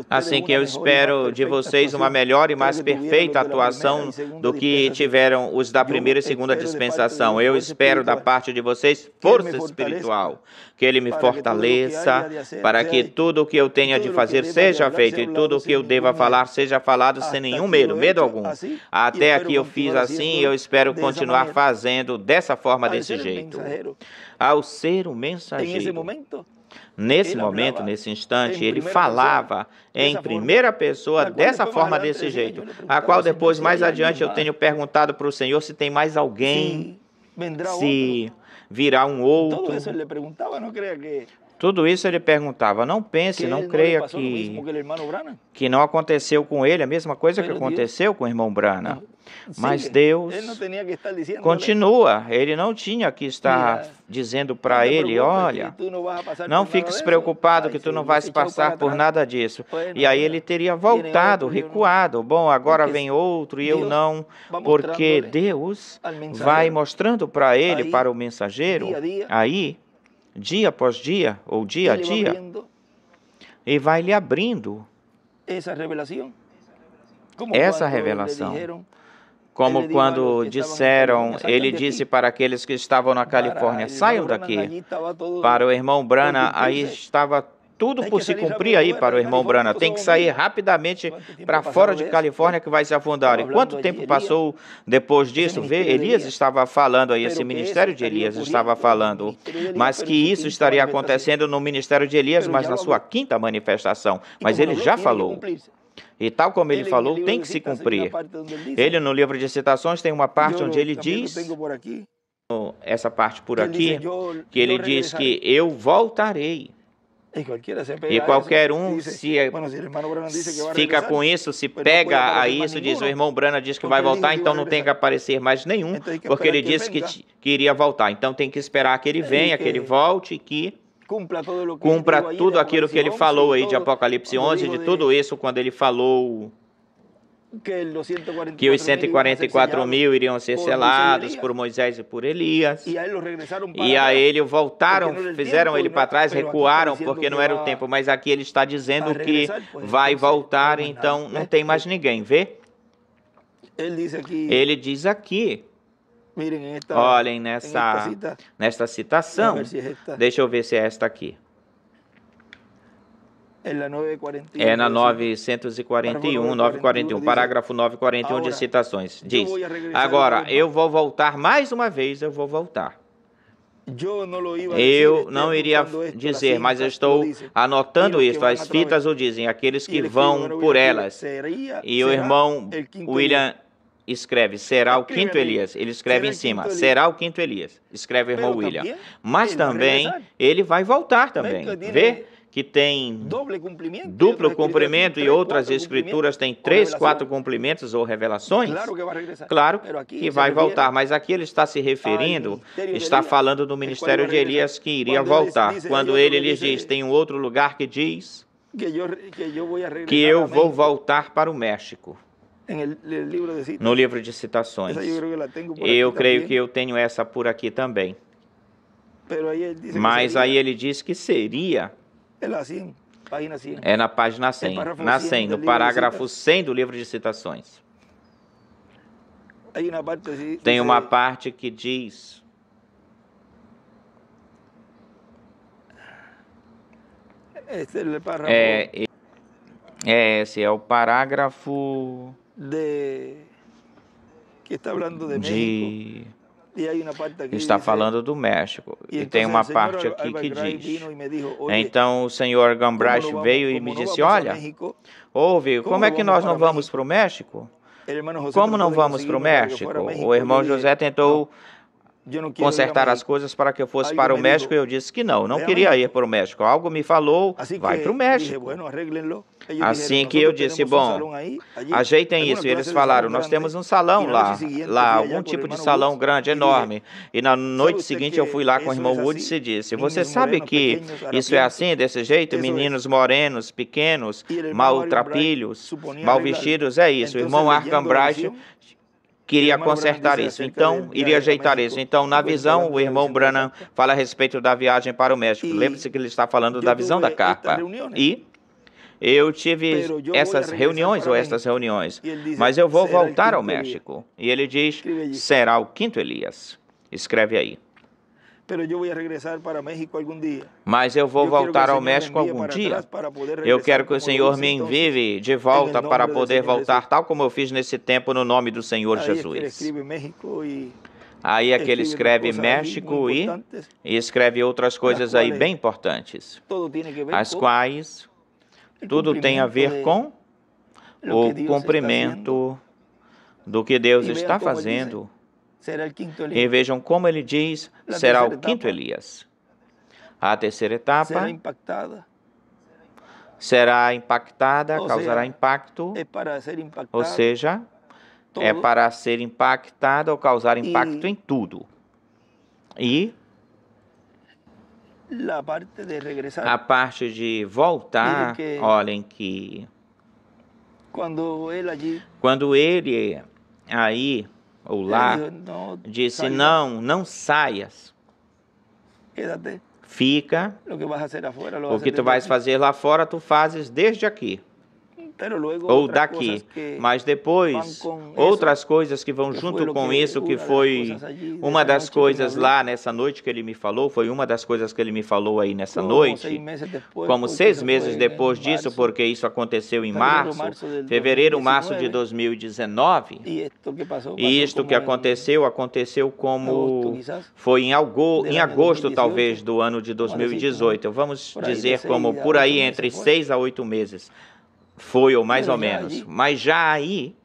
S1: Assim que eu espero de vocês uma melhor e mais perfeita atuação do que tiveram os da primeira e segunda dispensação. Eu espero da parte de vocês força espiritual, que Ele me fortaleça para que tudo o que eu tenha de fazer seja feito e tudo o que eu deva falar seja falado sem nenhum medo algum. Até aqui eu fiz assim e eu espero continuar fazendo dessa forma, desse jeito. Ao ser um mensageiro, nesse momento, nesse instante, ele falava em primeira pessoa dessa forma, desse jeito, a qual depois, mais adiante, eu tenho perguntado para o Senhor se tem mais alguém, se virá um outro. Tudo isso ele perguntava, não pense, não creia que não aconteceu com ele a mesma coisa que aconteceu com o irmão Branham. Mas Deus continua, Ele não tinha que estar dizendo para ele, olha, não fiques preocupado que tu não vais passar por nada disso. E aí ele teria voltado, recuado, bom, agora vem outro e eu não, porque Deus vai mostrando para ele, para o mensageiro, aí, dia após dia, ou dia a dia, e vai lhe abrindo essa revelação. Como quando disseram, ele disse para aqueles que estavam na Califórnia, saiam daqui. Para o irmão Branham, aí estava tudo por se cumprir aí para o irmão Branham. Tem que sair rapidamente para fora de Califórnia que vai se afundar. E quanto tempo passou depois disso? Vê, Elias estava falando aí, esse ministério de Elias estava falando, mas que isso estaria acontecendo no ministério de Elias, mas na sua quinta manifestação. Mas ele já falou. E tal como ele falou, tem que se cumprir. Ele, no livro de citações, tem uma parte onde ele diz, essa parte por aqui, que ele diz que eu voltarei. E qualquer um se fica com isso, se pega a isso, diz, o irmão Branham diz que vai voltar, então não tem que aparecer mais nenhum, porque ele disse que iria voltar. Então tem que esperar que ele venha, que ele volte e que cumpra tudo aquilo que ele falou aí de Apocalipse 11, de tudo isso, quando ele falou que os 144 mil iriam ser selados por Moisés e por Elias. E a ele voltaram, fizeram ele para trás, recuaram, porque não era o tempo. Mas aqui ele está dizendo que vai voltar, então não tem mais ninguém, vê? Ele diz aqui, olhem nesta citação, deixa eu ver se é esta aqui. É na 941, parágrafo 941 de citações. Diz, agora, eu vou voltar mais uma vez, eu vou voltar. Eu não iria dizer, mas eu estou anotando isso. As fitas o dizem, aqueles que vão por elas. E o irmão William escreve, será o quinto Elias. Ele escreve em cima, será o quinto Elias. Escreve o irmão William. Mas também, ele vai voltar também. Vê? Que tem duplo cumprimento e outras escrituras têm 3, 4 cumprimentos ou revelações, claro que vai voltar, mas aqui ele está se referindo, está falando do ministério de Elias que iria voltar, quando ele lhes diz, tem um outro lugar que diz que eu vou voltar para o México, no livro de citações. Eu creio que eu tenho essa por aqui também, mas aí ele diz que seria... É na página 100, no parágrafo 100 do livro de citações. Tem uma parte que diz... Esse é o parágrafo está falando do México. E tem uma parte aqui que diz... Então o senhor Gambrash veio e me disse, olha, ouve, como é que nós não vamos para o México? Como não vamos para o México? O irmão José tentou consertar as coisas para que eu fosse para o México e eu disse que não queria ir para o México. Algo me falou, vai para o México. Assim que eu disse, bom, ajeitem isso. E eles falaram, nós temos um salão lá, algum tipo de salão grande, enorme. E na noite seguinte eu fui lá com o irmão Woods e disse, você sabe que isso é assim, desse jeito? Meninos morenos, pequenos, maltrapilhos, mal vestidos, é isso. O irmão Arkham Bright queria consertar isso, então, iria ajeitar isso. Então, na visão, o irmão Branham fala a respeito da viagem para o México. Lembre-se que ele está falando da visão da carpa. E eu tive essas reuniões ou estas reuniões, mas eu vou voltar ao México. E ele diz, será o quinto Elias. Escreve aí. Mas eu vou voltar ao México algum dia. Eu quero que o Senhor me envie de volta para poder voltar, tal como eu fiz nesse tempo, no nome do Senhor Jesus. Aí é que ele escreve México e escreve outras coisas aí bem importantes, as quais tudo tem a ver com o cumprimento do que Deus está fazendo. E vejam como ele diz, será o quinto Elias. A terceira etapa será impactada, causará impacto, ou seja, é para ser impactada ou causar impacto em tudo. E a parte de voltar, olhem que quando ele aí, ou lá, disse, não saias, fica, o que tu vais fazer lá fora, tu fazes desde aqui, ou daqui, mas depois outras coisas que vão junto com isso, que foi uma das coisas lá nessa noite que ele me falou, foi uma das coisas que ele me falou aí nessa noite, como 6 meses depois disso, porque isso aconteceu em fevereiro, março de 2019, e isto que aconteceu como foi em agosto talvez do ano de 2018, vamos dizer como por aí entre 6 a 8 meses, foi ou mais ou menos, mas já aí,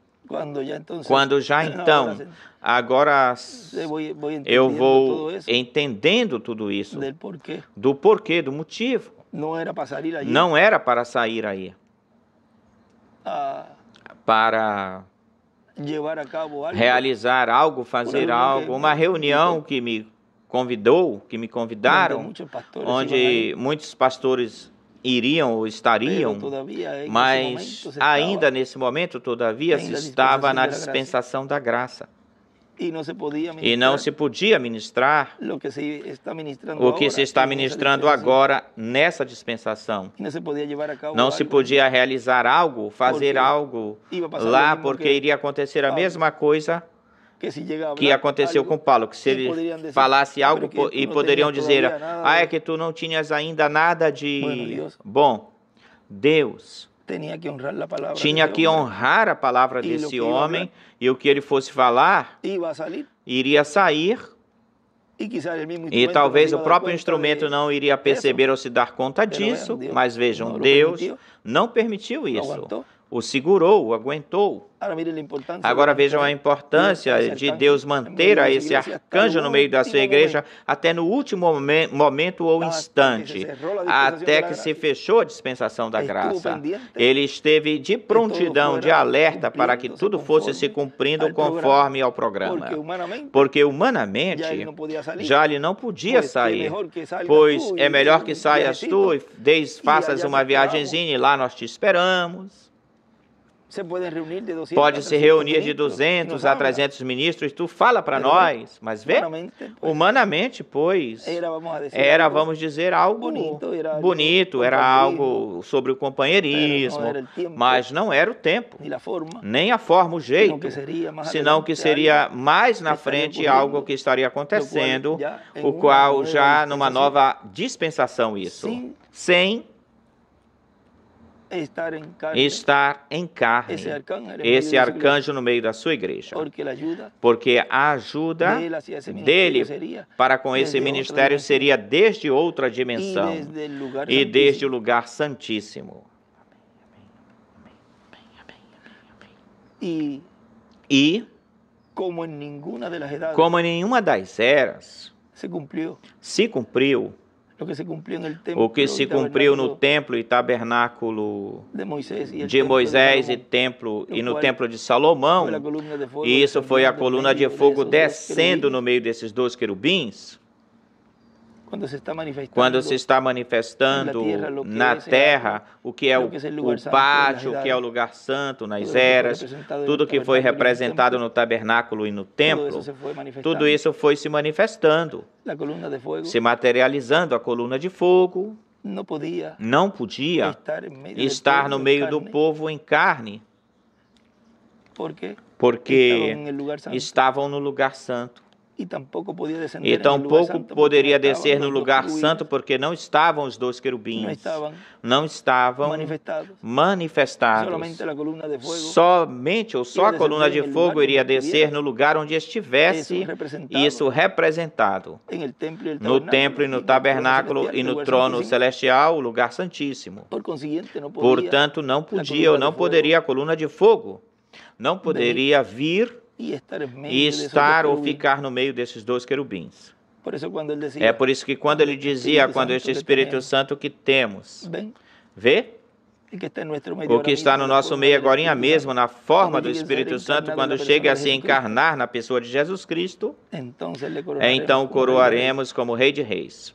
S1: quando já então, agora eu vou entendendo tudo isso, do porquê, do motivo, não era para sair aí, para realizar algo, fazer algo, uma reunião que me convidaram, onde muitos pastores iriam ou estariam, mas ainda nesse momento, todavia, se estava na dispensação da graça. E não se podia ministrar o que se está ministrando agora nessa dispensação. Não se podia realizar algo, fazer algo lá, porque iria acontecer a mesma coisa que aconteceu com Paulo, que se ele falasse algo e poderiam dizer, é que tu não tinhas ainda nada de bom. Deus tinha que honrar a palavra desse homem, e o que ele fosse falar iria sair, e talvez o próprio instrumento não iria perceber ou se dar conta disso, mas vejam, Deus não permitiu isso. O segurou, o aguentou. Agora vejam a importância de Deus manter a esse arcanjo no meio da sua igreja até no último momento ou instante, até que se fechou a dispensação da graça. Ele esteve de prontidão, de alerta para que tudo fosse se cumprindo conforme ao programa. Porque humanamente já ele não podia sair, pois é melhor que saias tu e faças uma viagenzinha e lá nós te esperamos. Pode se reunir de 200 a 300 ministros, tu fala para nós, mas vê, humanamente, pois, era, vamos dizer, algo bonito, era algo sobre o companheirismo, mas não era o tempo, nem a forma, o jeito, senão que seria mais na frente algo que estaria acontecendo, o qual já numa nova dispensação isso, sem estar em carne, esse arcanjo no meio da sua igreja, porque a ajuda dele para com esse ministério seria desde outra dimensão e desde o lugar santíssimo. E como em nenhuma das eras se cumpriu o que se cumpriu no templo e tabernáculo de Moisés e no templo de Salomão, e isso foi a coluna de fogo descendo no meio desses 2 querubins, quando se está manifestando na terra, o que é o pátio, o que é o lugar santo, nas eras, tudo que foi representado no tabernáculo e no templo, tudo isso foi se manifestando, se materializando a coluna de fogo, não podia estar no meio do povo em carne, porque estavam no lugar santo. E tampouco poderia descer no lugar santo, porque não estavam os dois querubins, não estavam manifestados. Somente ou só a coluna de fogo iria descer no lugar onde estivesse isso representado, no templo e no tabernáculo e no trono celestial, o lugar santíssimo. Portanto, não podia ou não poderia a coluna de fogo, não poderia vir e estar ou ficar no meio desses dois querubins. É por isso que quando ele dizia, quando este Espírito Santo que temos, vê? O que está no nosso meio agora mesmo, na forma do Espírito Santo, quando chega a se encarnar na pessoa de Jesus Cristo, então o coroaremos como Rei de Reis.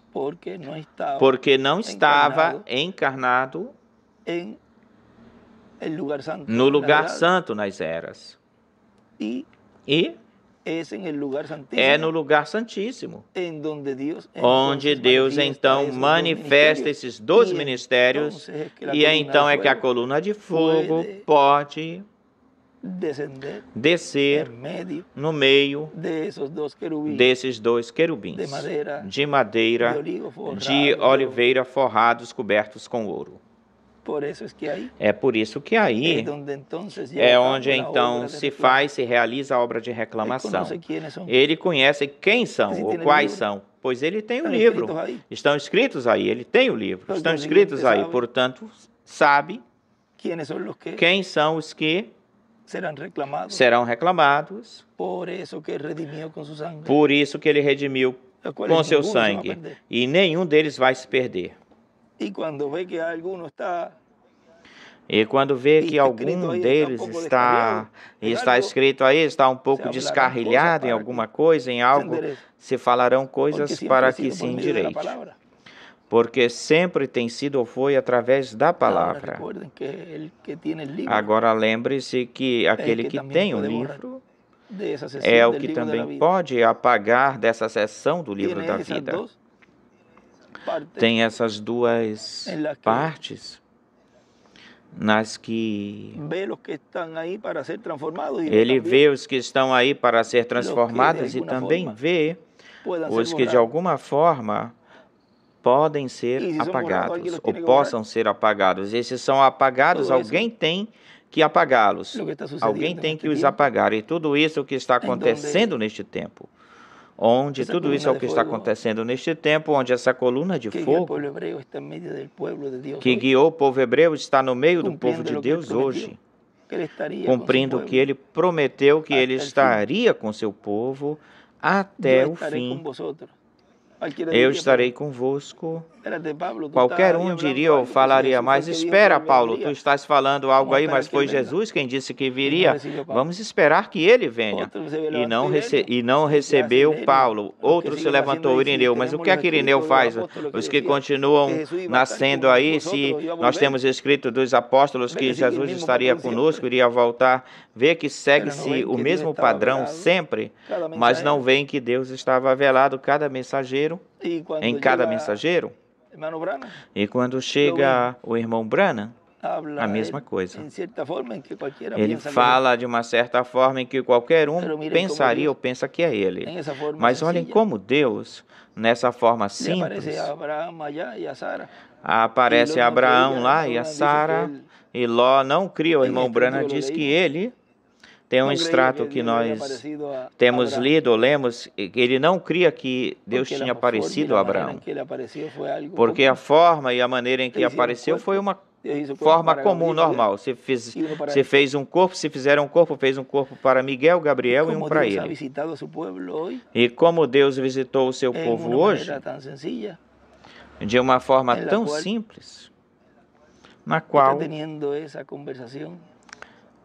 S1: Porque não estava encarnado no lugar santo nas eras. E é no lugar santíssimo, onde Deus então manifesta esses dois ministérios, e então é que a coluna de fogo pode descer no meio desses dois querubins, de madeira, de oliveira, forrados, cobertos com ouro. É por isso que aí é onde então se realiza a obra de reclamação. Ele conhece quem são ou quais são, pois ele tem o livro. Estão escritos aí, ele tem o livro. Estão escritos aí, portanto, sabe quem são os que serão reclamados. Por isso que ele redimiu com seu sangue. E nenhum deles vai se perder. E quando vê que algum deles está escrito aí, está um pouco descarrilhado em alguma coisa, em algo, se falarão coisas para que se endireite. Porque sempre tem sido ou foi através da palavra. Agora lembre-se que aquele que tem o livro é o que também pode apagar dessa seção do livro da vida. Tem essas duas partes nas que ele vê os que estão aí para ser transformados e também vê os que de alguma forma podem ser apagados ou possam ser apagados. Esses são apagados, alguém tem que apagá-los, alguém tem que os apagar. E tudo isso que está acontecendo neste tempo, onde tudo isso é o que está acontecendo neste tempo, onde essa coluna de fogo que guiou o povo hebreu está no meio do povo de Deus hoje, cumprindo o que ele prometeu que ele estaria com seu povo até o fim. Eu estarei convosco. Qualquer um diria ou falaria, mas espera, Paulo, tu estás falando algo aí, mas foi Jesus quem disse que viria. Vamos esperar que ele venha. E não recebeu Paulo. Outro se levantou, Irineu. Mas o que é que Irineu faz? Os que continuam nascendo aí, se nós temos escrito dos apóstolos que Jesus estaria conosco, iria voltar, vê que segue-se o mesmo padrão sempre, mas não veem que Deus estava velado em cada mensageiro. E quando chega o irmão Branham, a mesma coisa. Ele fala de uma certa forma em que qualquer um pensaria ou pensa que é ele. Mas olhem como Deus, nessa forma simples, aparece a Abraão lá e a Sara, e Ló não cria. O irmão Branham diz que ele tem um extrato que nós temos lido ou lemos, ele não cria que Deus tinha aparecido a Abraão, porque a forma e a maneira em que apareceu foi uma forma comum, normal. Se fez um corpo, se fizeram um corpo, fez um corpo para Miguel, Gabriel e um para ele. E como Deus visitou o seu povo hoje, de uma forma tão simples, na qual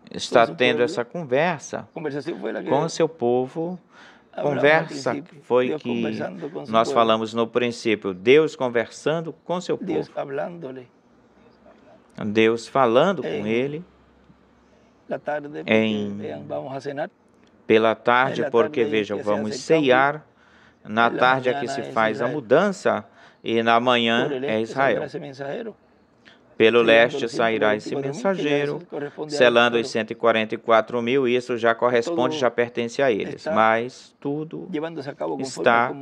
S1: está tendo essa conversa com o seu povo. Conversa foi que nós falamos no princípio, Deus conversando com seu povo. Deus falando com ele pela tarde, porque vejam, vamos ceiar. Na tarde é que se faz a mudança e na manhã é Israel. Pelo leste sairá esse mensageiro, selando os 144 mil, isso já corresponde, já pertence a eles, mas tudo está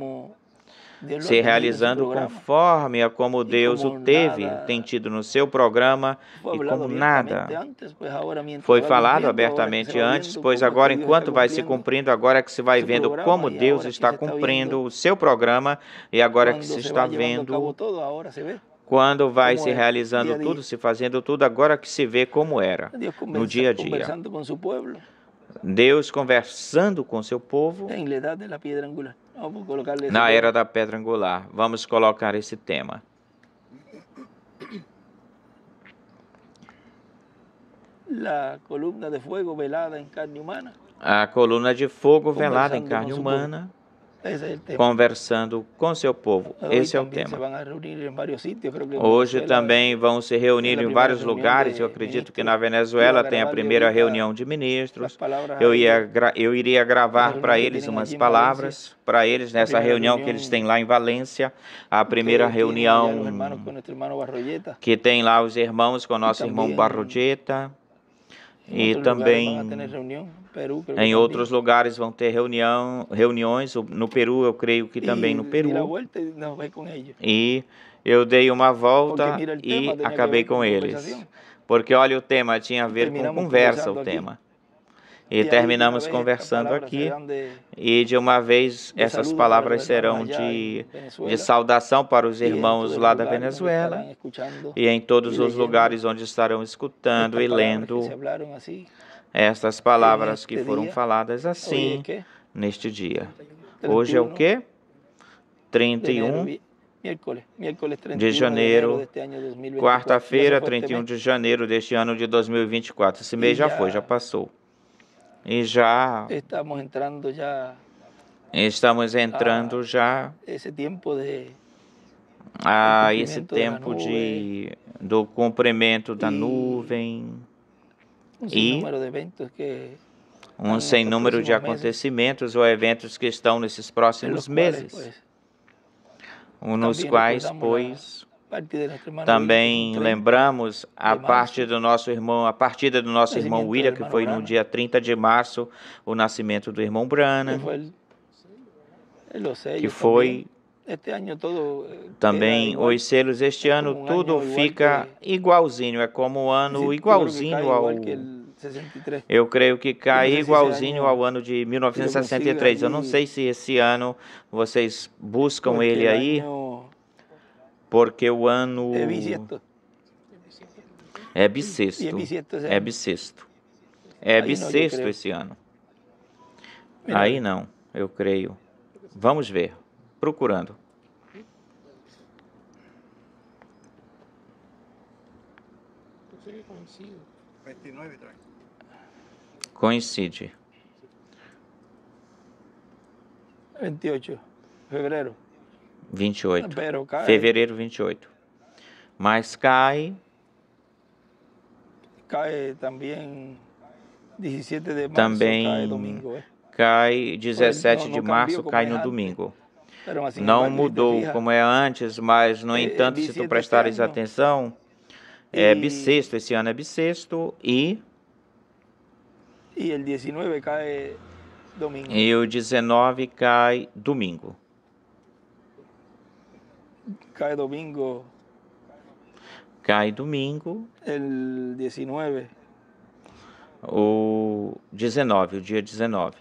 S1: se realizando conforme a como Deus o tem tido no seu programa, e como nada foi falado abertamente antes, pois agora, enquanto vai se cumprindo, agora é que se vai vendo como Deus está cumprindo o seu programa, e agora que se está vendo quando vai se realizando tudo, se fazendo tudo, agora que se vê como era no dia a dia. Deus conversando com seu povo na era da pedra angular. Vamos colocar esse tema.
S2: A coluna de fogo velada em carne humana.
S1: A coluna de fogo velada em carne humana, conversando com seu povo. Esse é o tema. Hoje também vão se reunir em vários lugares. Eu acredito que na Venezuela tem a primeira reunião de ministros. Eu iria gravar para eles umas palavras, para eles nessa reunião que eles têm lá em Valência, a primeira reunião que tem lá os irmãos com nosso irmão Barrojeta. E também em outros lugares vão ter reuniões. No Peru, eu creio que também no Peru. E eu dei uma volta e acabei com eles. Porque olha, o tema tinha a ver com conversa, o tema. E terminamos conversando aqui, e de uma vez essas palavras serão de saudação para os irmãos lá da Venezuela, e em todos os lugares onde estarão escutando e lendo essas palavras que foram faladas assim neste dia. Hoje é o quê? 31 de janeiro, quarta-feira, 31 de janeiro deste ano de 2024. Esse mês já foi, já passou. E já estamos entrando já a esse tempo do comprimento da nuvem e um sem número de acontecimentos ou eventos que estão nesses próximos meses, nos quais, pois, também lembramos a partida do nosso irmão William, que foi no dia 30 de março, o nascimento do irmão Branham, que foi também os selos. Este ano tudo fica igualzinho, é como o ano igualzinho ao... Eu creio que cai igualzinho ao ano de 1963. Eu não sei se esse ano vocês buscam ele aí, porque o ano é bissexto. É bissexto. É bissexto esse ano. Aí não, eu creio. Vamos ver. Procurando. Coincide.
S2: 28 de fevereiro.
S1: 28. Fevereiro 28. Mas cai
S2: também 17 de março,
S1: também
S2: cai domingo.
S1: Cai 17 de março, cai no domingo. Não mudou como é antes, mas, no entanto, se tu prestares atenção, é bissexto. Esse ano é bissexto e
S2: o 19 cai domingo.
S1: E o 19 cai domingo.
S2: Cai domingo.
S1: Cai domingo.
S2: El 19.
S1: O 19, o dia 19.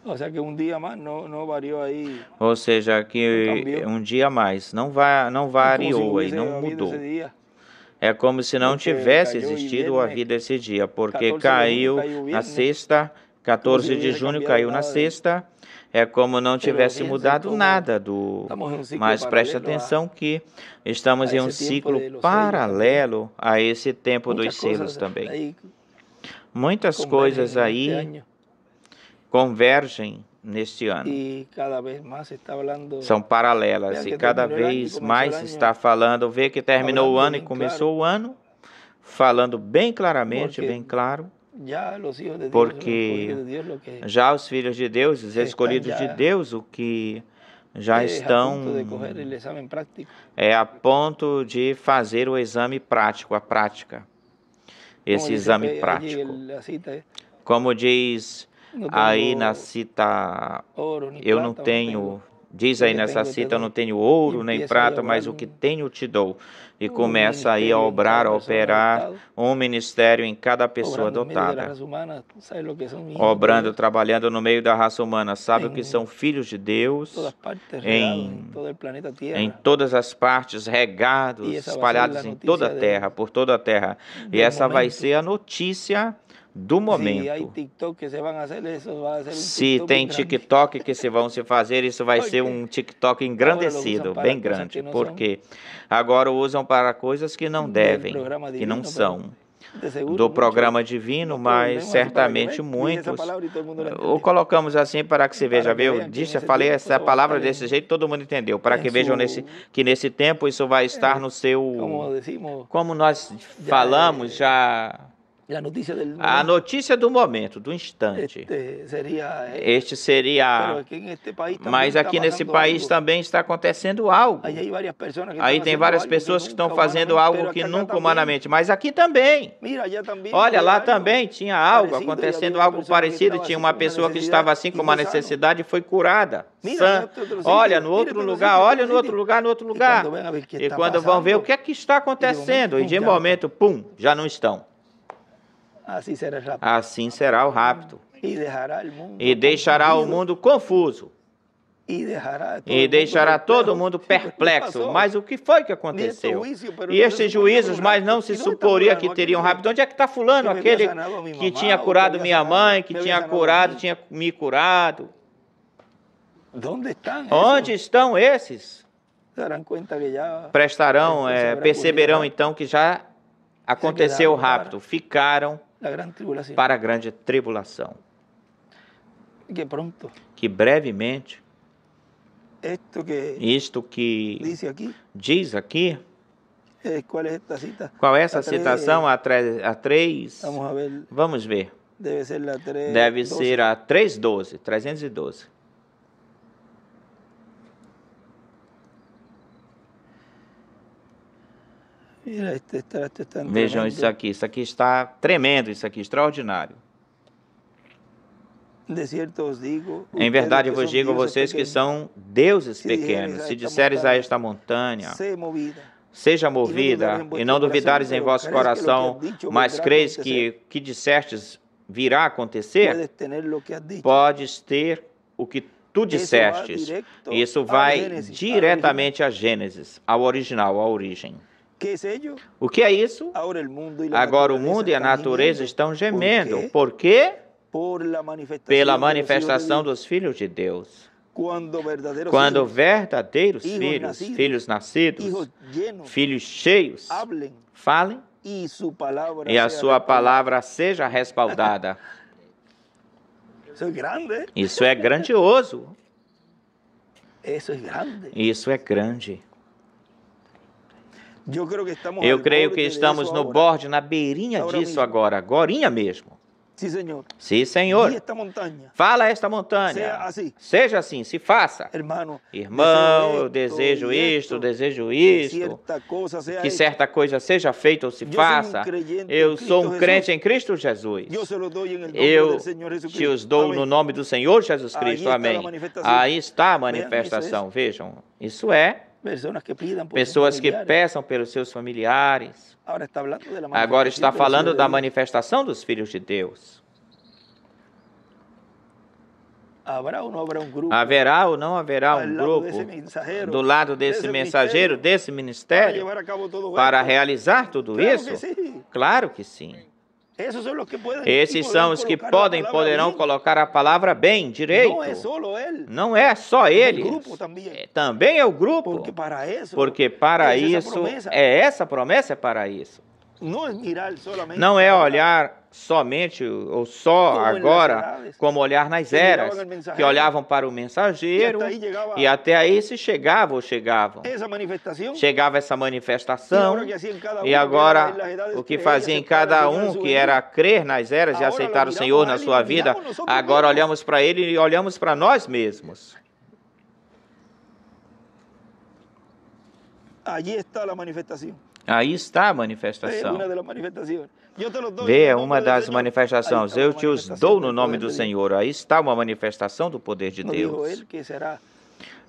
S2: Ou seja, que um dia mais não variou aí.
S1: Ou seja, que um dia a mais não variou aí, não mudou. É como se não tivesse existido a vida esse dia, porque caiu na sexta, 14 de junho caiu na sexta. É como não tivesse mudado nada Mas preste atenção que estamos em um ciclo paralelo a esse tempo dos selos também. Muitas coisas aí convergem neste ano. São paralelas, e cada vez mais se está falando, vê que terminou o ano e começou o ano, falando bem claramente, bem claro, porque já os filhos de Deus, os escolhidos de Deus, o que já estão a ponto de fazer o exame prático, a prática. Esse exame prático. Como diz aí na cita, eu não tenho, diz aí nessa cita, eu não tenho ouro nem prata, mas o que tenho te dou. E começa aí a obrar, a operar um ministério em cada pessoa dotada. Obrando, trabalhando no meio da raça humana. Sabe o que são filhos de Deus em todas as partes, regados, espalhados em toda a terra, por toda a terra. E essa vai ser a notícia do momento. Se tem TikTok que vão se fazer, isso vai ser um TikTok engrandecido, bem grande, porque agora usam para coisas que não devem, que não são do programa divino, mas certamente muitos o colocamos assim para que se veja, viu? Falei essa palavra desse jeito, todo mundo entendeu, para que vejam que nesse tempo isso vai estar no seu, como nós falamos já, a notícia do momento, do instante. Este seria, mas aqui nesse país também está acontecendo algo. Aí tem várias pessoas que estão fazendo algo que nunca humanamente, mas aqui também. Olha, lá também tinha algo, acontecendo algo parecido. Tinha uma pessoa que estava assim com uma necessidade e foi curada. Olha, no outro lugar, olha no outro lugar, no outro lugar. E quando vão ver o que é que está acontecendo, e de momento, pum, já não estão. Assim será o rapto. E deixará o mundo confuso. E deixará todo mundo perplexo. Mas o que foi que aconteceu? E estes juízos, mas não se suporia que teriam rapto. Onde é que está fulano? Aquele que tinha curado minha mãe, que tinha me curado. Onde estão esses? Perceberão então que já aconteceu o rapto. Ficaram para a grande tribulação. Que brevemente, isto que diz aqui, qual é essa citação? A 3, vamos ver. Deve ser a 312, 312. Vejam isso aqui está tremendo, isso aqui, extraordinário. Em verdade vos digo, vocês que são deuses pequenos, se disseres a esta montanha, seja movida, e não duvidares em vosso coração, mas creis que dissestes virá a acontecer, podes ter o que tu dissestes. Isso vai diretamente a Gênesis, ao original, à origem. O que é isso? Agora o mundo e a natureza estão gemendo. Por quê? Pela manifestação dos filhos de Deus. Quando verdadeiros filhos nascidos, filhos cheios, falem e a sua palavra seja respaldada. Isso é grandioso. Isso é grande. Eu creio que estamos no borde, na beirinha disso agora, agorinha mesmo. Sim, Senhor. Fala a esta montanha. Seja assim, se faça. Irmão, eu desejo isto, que certa coisa seja feita ou se faça. Eu sou um crente em Cristo Jesus. Eu te os dou no nome do Senhor Jesus Cristo. Amém. Aí está a manifestação. Vejam, isso é pessoas que peçam pelos seus familiares. Agora está falando da manifestação dos filhos de Deus. Haverá ou não haverá um grupo do lado desse mensageiro, desse ministério, para realizar tudo isso? Claro que sim. Esses são os que poderão colocar a palavra bem, direito. Não é só eles. Também é o grupo. Porque para isso, essa promessa é para isso. Não é olhar somente ou só agora, como olhar nas eras, que olhavam para o mensageiro e até aí se chegavam. Chegava essa manifestação e agora o que fazia em cada um, que era crer nas eras e aceitar o Senhor na sua vida, agora olhamos para Ele e olhamos para nós mesmos.
S2: Allí está la manifestación.
S1: Aí está a manifestação.
S2: Una de las manifestaciones. Yo te los doy
S1: Vê,
S2: en
S1: é
S2: el
S1: uma
S2: nombre del
S1: das
S2: Señor.
S1: manifestações.
S2: Ahí está
S1: Eu
S2: una
S1: te os
S2: manifestación
S1: dou no
S2: del
S1: nome
S2: poder
S1: do
S2: de Dios.
S1: Senhor. Aí está uma manifestação do poder de
S2: No dijo
S1: Deus.
S2: él que será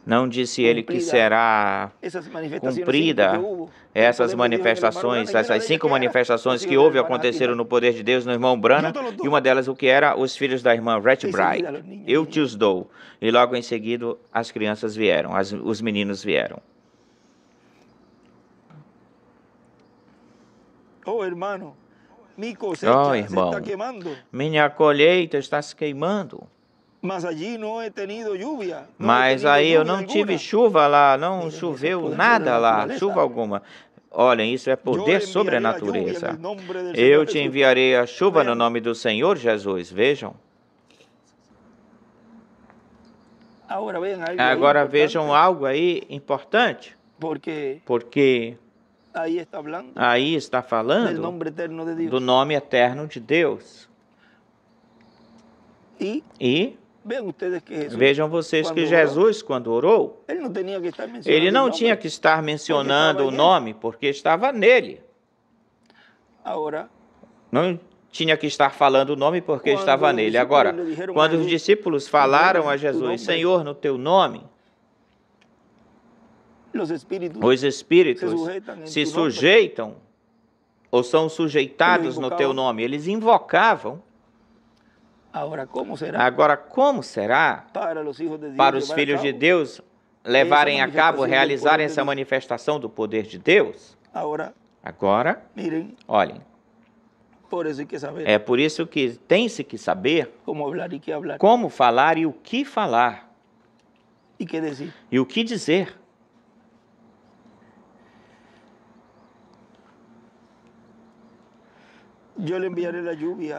S1: Não disse ele que
S2: cumprida
S1: será
S2: esas manifestaciones
S1: cumprida
S2: cinco que hubo, el
S1: essas
S2: poder de Dios en el hermano
S1: manifestações,
S2: Branham, y una de
S1: essas
S2: ellas
S1: 5
S2: que era
S1: manifestações
S2: los
S1: que
S2: hijos
S1: houve
S2: del hermano
S1: aconteceram
S2: Hattie
S1: no poder de Deus no irmão Branham, e uma delas o que era os filhos da irmã Ratch Bright. Eu te os dou. E logo em seguida as crianças vieram, os meninos vieram.
S2: Oh, hermano, mi cosecha se
S1: irmão,
S2: está quemando.
S1: Minha colheita está se queimando.
S2: Mas allí no he tenido lluvia.
S1: Mas aí eu não tive chuva lá, não choveu nada lá, chuva alguma. Olhem, isso é poder sobre a natureza. Eu te enviarei a chuva no nome do Senhor Jesus. Vejam. Agora vejam algo aí importante. Porque aí está falando do nome eterno de Deus. E vejam vocês que Jesus, quando orou, ele não tinha que estar mencionando o nome, porque estava nele. Não tinha que estar falando o nome, porque estava nele. Agora, quando os discípulos falaram a Jesus, Senhor, no teu nome, os espíritos se sujeitam ou são sujeitados no teu nome. Eles invocavam. Agora, como será para os filhos de Deus levarem a cabo, realizarem essa manifestação do poder de Deus? Agora, olhem, é por isso que tem-se que saber como falar e o que falar. E o que dizer.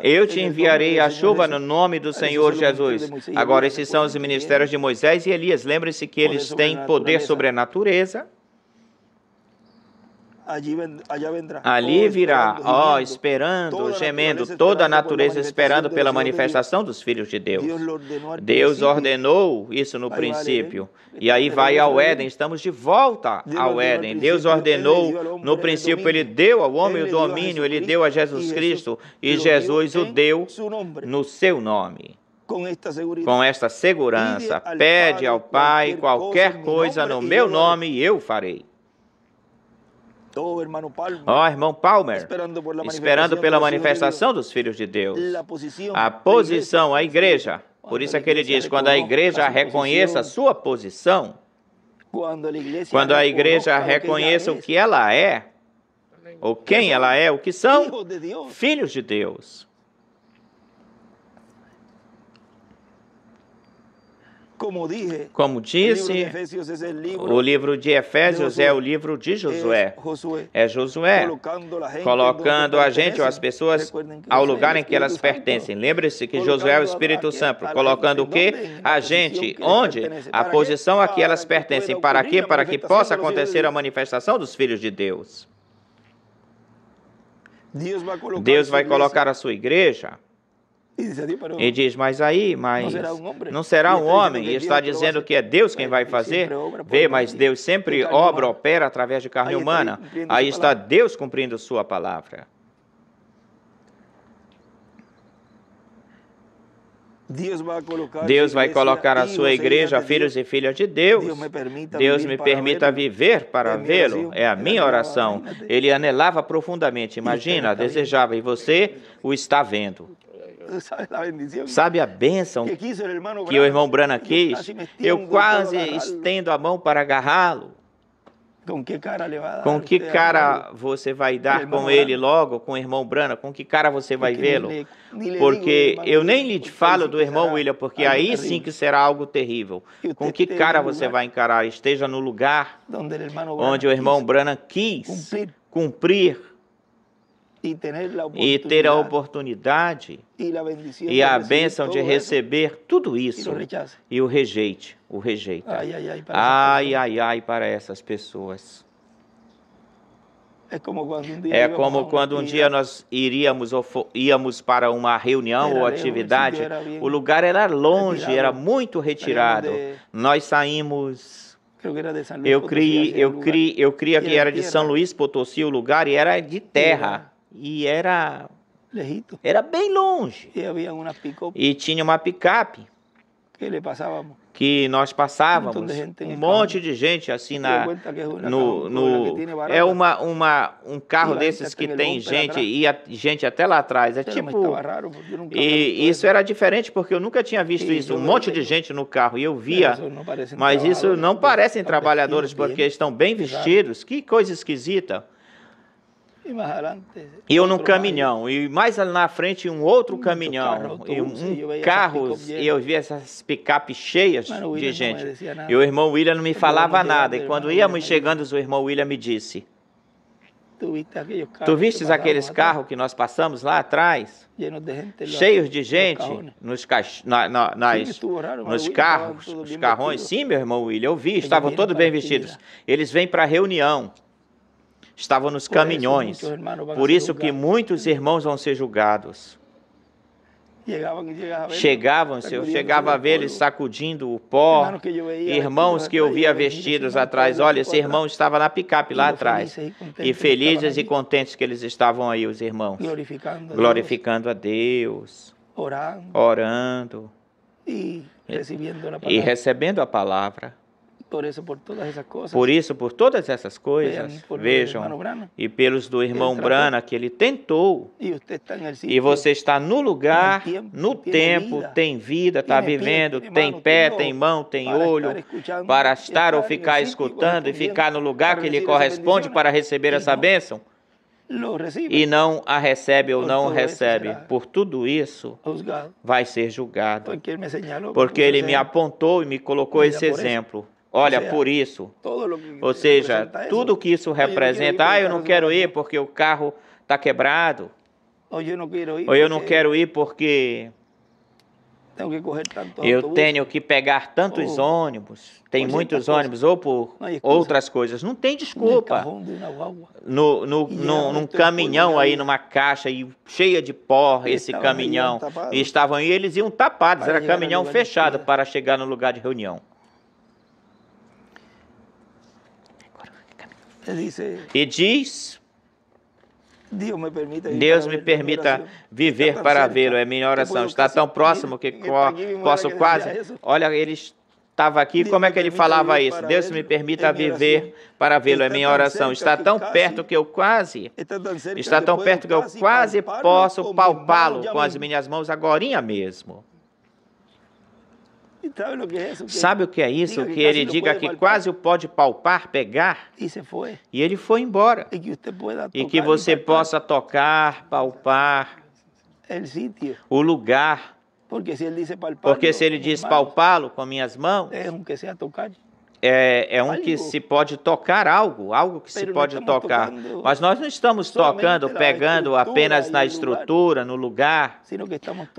S1: Eu te enviarei a chuva no nome do Senhor Jesus. Agora, esses são os ministérios de Moisés e Elias. Lembre-se que eles têm poder sobre a natureza. Ali virá, esperando, gemendo, toda a natureza esperando pela manifestação dos filhos de Deus. Deus ordenou isso no princípio. E aí vai ao Éden, estamos de volta ao Éden. Deus ordenou no princípio, Ele deu ao homem o domínio, Ele deu a Jesus Cristo, e Jesus o deu no seu nome. Com esta segurança, pede ao Pai qualquer coisa no meu nome e eu farei. Irmão Palmer, esperando pela manifestação dos filhos de Deus. A posição, a igreja. Por isso é que ele diz, quando a igreja reconheça a sua posição, quando a igreja reconheça o que ela é, ou quem ela é, o que são filhos de Deus. Como disse, o livro de Efésios é o livro de Josué. É Josué colocando a gente ou as pessoas ao lugar em que elas pertencem. Lembre-se que Josué é o Espírito Santo, colocando o quê? A gente onde? A posição a que elas pertencem. Para quê? Para que possa acontecer a manifestação dos filhos de Deus. Deus vai colocar a sua igreja. E diz, mas não será um homem, e está dizendo que é Deus quem vai fazer. Vê, mas Deus sempre opera através de carne humana. Aí está Deus cumprindo sua palavra. Deus vai colocar a sua igreja, filhos e filhas de Deus. Deus me permita viver para vê-lo. É a minha oração. Ele anelava profundamente, imagina, desejava, e você o está vendo. Sabe a bênção que o irmão Branham quis? Eu quase estendo a mão para agarrá-lo. Com que cara você vai dar com ele logo, com o irmão Branham? Com que cara você vai vê-lo? Porque eu nem lhe falo do irmão William, porque aí sim que será algo terrível. Com que cara você vai encarar? Esteja no lugar onde o irmão Branham quis cumprir e ter a oportunidade e a bênção de receber tudo isso e o rejeita. Ai, para essas pessoas. É como quando um dia nós íamos para uma reunião ou atividade, o lugar era longe, era muito retirado. Nós saímos Eu cria que era de São Luís Potosí o lugar, e era de terra. E era bem longe. E tinha uma picape que nós passávamos, um monte de gente assim é um carro desses que tem gente, ia gente até lá atrás. É tipo, e isso era diferente porque eu nunca tinha visto isso, um monte de gente no carro, e eu via, mas isso não parecem trabalhadores porque estão bem vestidos. Que coisa esquisita. E eu num caminhão, e mais ali na frente um outro caminhão, e carros, e eu via essas picapes cheias de gente. E o irmão William não me falava nada, e quando íamos chegando, o irmão William me disse: tu vistes aqueles carros que nós passamos lá atrás, cheios de gente, nos carros, os carrões? Sim, meu irmão William, eu vi, estavam todos bem vestidos. Eles vêm para a reunião. Estavam nos caminhões. Por isso que muitos irmãos vão ser julgados. Eu chegava a ver eles sacudindo o pó. Irmãos que eu via vestidos atrás. Olha, esse irmão estava na picape lá atrás. E felizes e contentes que eles estavam aí, os irmãos. Glorificando a Deus. Orando. E recebendo a palavra. Por isso, por todas essas coisas, vejam, e pelos do irmão Brana, que ele tentou, e você está no lugar, no tempo, tem vida, está vivendo, tem pé, tem mão, tem olho, para estar ou ficar escutando e ficar no lugar que lhe corresponde para receber essa bênção, e não a recebe ou não recebe. Por tudo isso, vai ser julgado, porque ele me apontou e me colocou esse exemplo. Olha, por isso, ou seja, tudo que isso representa, eu não quero ir porque o carro está quebrado, ou eu não quero ir porque eu tenho que pegar tantos ônibus, tem muitos ônibus, ou por outras coisas. Não tem desculpa. Num caminhão aí, numa caixa cheia de pó, esse caminhão, e estavam aí, eles iam tapados, era caminhão fechado para chegar no lugar de reunião. E diz: Deus me permita viver para vê-lo. É minha oração. Está tão próximo que posso quase... Olha, ele estava aqui, como é que ele falava isso? Deus me permita viver para vê-lo. É minha oração. Está tão perto que eu quase... Está tão perto que eu quase posso palpá-lo com as minhas mãos agorinha mesmo. Sabe o que é isso? Que ele diga que quase o pode palpar, pegar, e ele foi embora. E que você possa tocar, palpar o lugar. Porque se ele diz palpá-lo com minhas mãos, é um que se pode tocar algo que se pode tocar. Mas nós não estamos tocando, pegando apenas na estrutura, no lugar,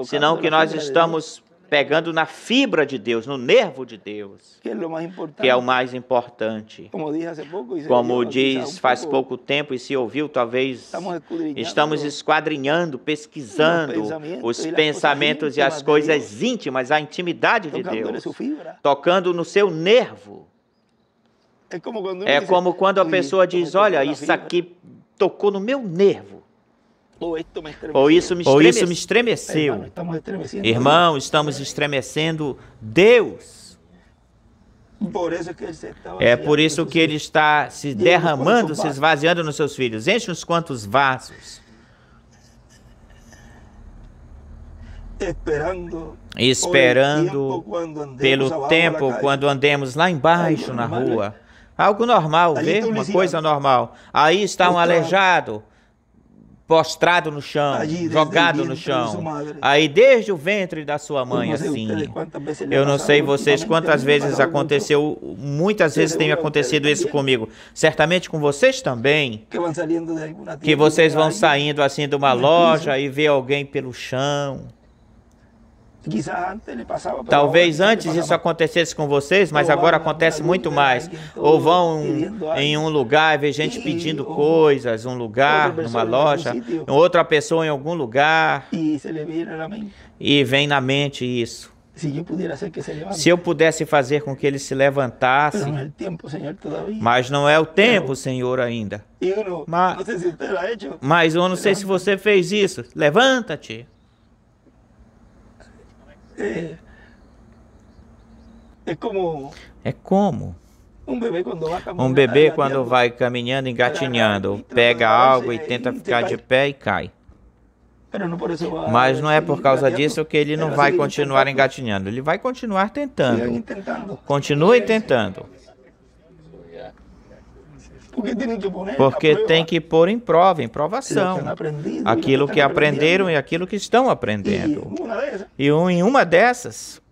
S1: senão que nós estamos pegando na fibra de Deus, no nervo de Deus, que é o mais importante. Como diz faz pouco tempo e se ouviu, talvez, estamos esquadrinhando, pesquisando os pensamentos e as coisas íntimas, a intimidade de Deus, tocando no seu nervo. É como quando a pessoa diz: olha, isso aqui tocou no meu nervo. Ou isso me estremeceu. Irmão, estamos estremecendo Deus. É por isso que ele está se derramando, se esvaziando nos seus filhos. Enche uns quantos vasos. Esperando pelo tempo quando andemos lá embaixo na rua. Algo normal, vê? Uma coisa normal. Aí está um aleijado, postrado no chão, jogado no chão. Aí desde o ventre da sua mãe, assim. Eu não sei vocês quantas vezes aconteceu, muitas vezes tem acontecido isso comigo. Certamente com vocês também. Que vocês vão saindo assim de uma loja e vê alguém pelo chão. Talvez antes isso acontecesse com vocês, mas agora acontece muito mais. Ou vão em um lugar e vê gente pedindo coisas, um lugar, numa loja, outra pessoa em algum lugar, e vem na mente isso. Se eu pudesse fazer com que ele se levantasse, mas não é o tempo, Senhor, ainda. Mas eu não sei se você fez isso. Levanta-te. É como um bebê quando vai caminhando, engatinhando, pega algo e tenta ficar de pé e cai. Mas não é por causa disso que ele não vai continuar engatinhando. Ele vai continuar tentando. Continue tentando. Porque tem que pôr em prova, em provação, aquilo que aprenderam e aquilo que estão aprendendo. E em uma dessas,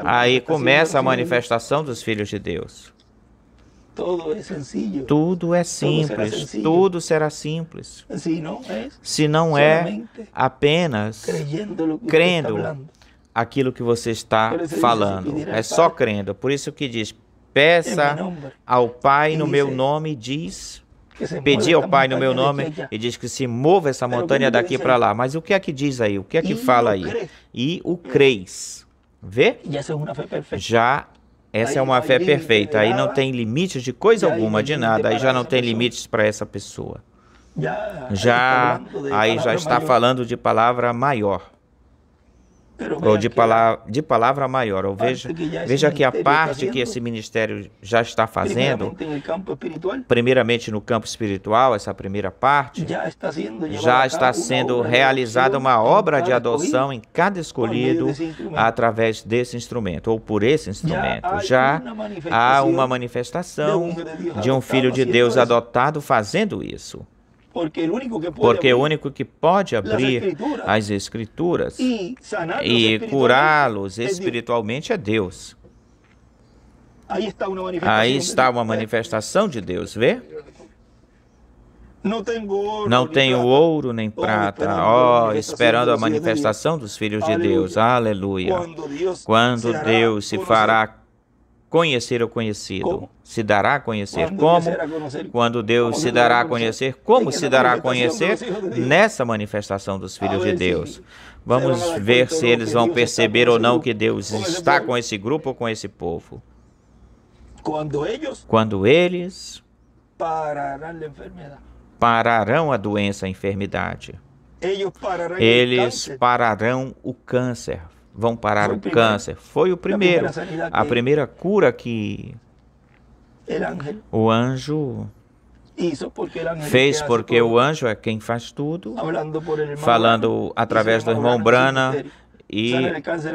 S1: aí começa a manifestação dos filhos de Deus. Tudo é simples, tudo será simples. Se não é apenas crendo aquilo que você está falando, é só crendo. Por isso que diz, peça ao Pai no meu nome, pedi ao Pai no meu nome e diz que se mova essa montanha daqui para lá. Mas o que é que diz aí? O que é que fala aí? E o creis. Vê? Já essa é uma fé perfeita. Aí não tem limites de coisa alguma, de nada. Aí já não tem limites para essa pessoa. Aí já está falando de palavra maior. Ou de palavra maior. Ou veja que a parte que esse ministério já está fazendo, primeiramente no campo espiritual, essa primeira parte, já está sendo realizada uma obra de adoção em cada escolhido através desse instrumento, ou por esse instrumento. Já há uma manifestação de um filho de Deus adotado fazendo isso. Porque o único que pode abrir as Escrituras e curá-los espiritualmente é Deus. Aí está uma manifestação de Deus, vê? Não tenho ouro nem prata, esperando a manifestação dos filhos de Deus. Aleluia. Quando Deus se fará conhecer o conhecido, se dará a conhecer. Como? Quando Deus se dará a conhecer, como se dará a conhecer? Nessa manifestação dos filhos de Deus. Vamos ver se eles vão perceber ou não que Deus está com esse grupo ou com esse povo. Quando eles pararão a doença, a enfermidade. Eles pararão o câncer. Vão parar o câncer. Foi o primeiro. A primeira cura que o anjo fez, porque o anjo é quem faz tudo, falando através do irmão Branham, e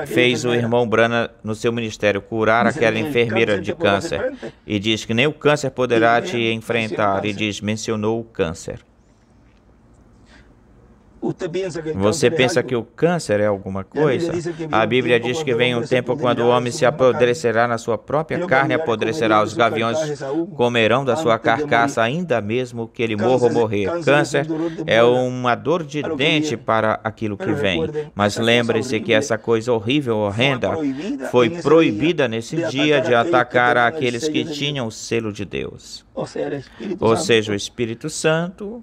S1: fez o irmão Branham no seu ministério curar aquela enfermeira de câncer. E diz que nem o câncer poderá te enfrentar. E diz, mencionou o câncer. Você pensa que o câncer é alguma coisa? A Bíblia diz que vem um tempo quando o homem se apodrecerá na sua própria carne, apodrecerá. Os gaviões comerão da sua carcaça, ainda mesmo que ele morra ou morrer. Câncer é uma dor de dente para aquilo que vem. Mas lembre-se que essa coisa horrível, horrenda, foi proibida nesse dia de atacar aqueles que tinham o selo de Deus. Ou seja, o Espírito Santo.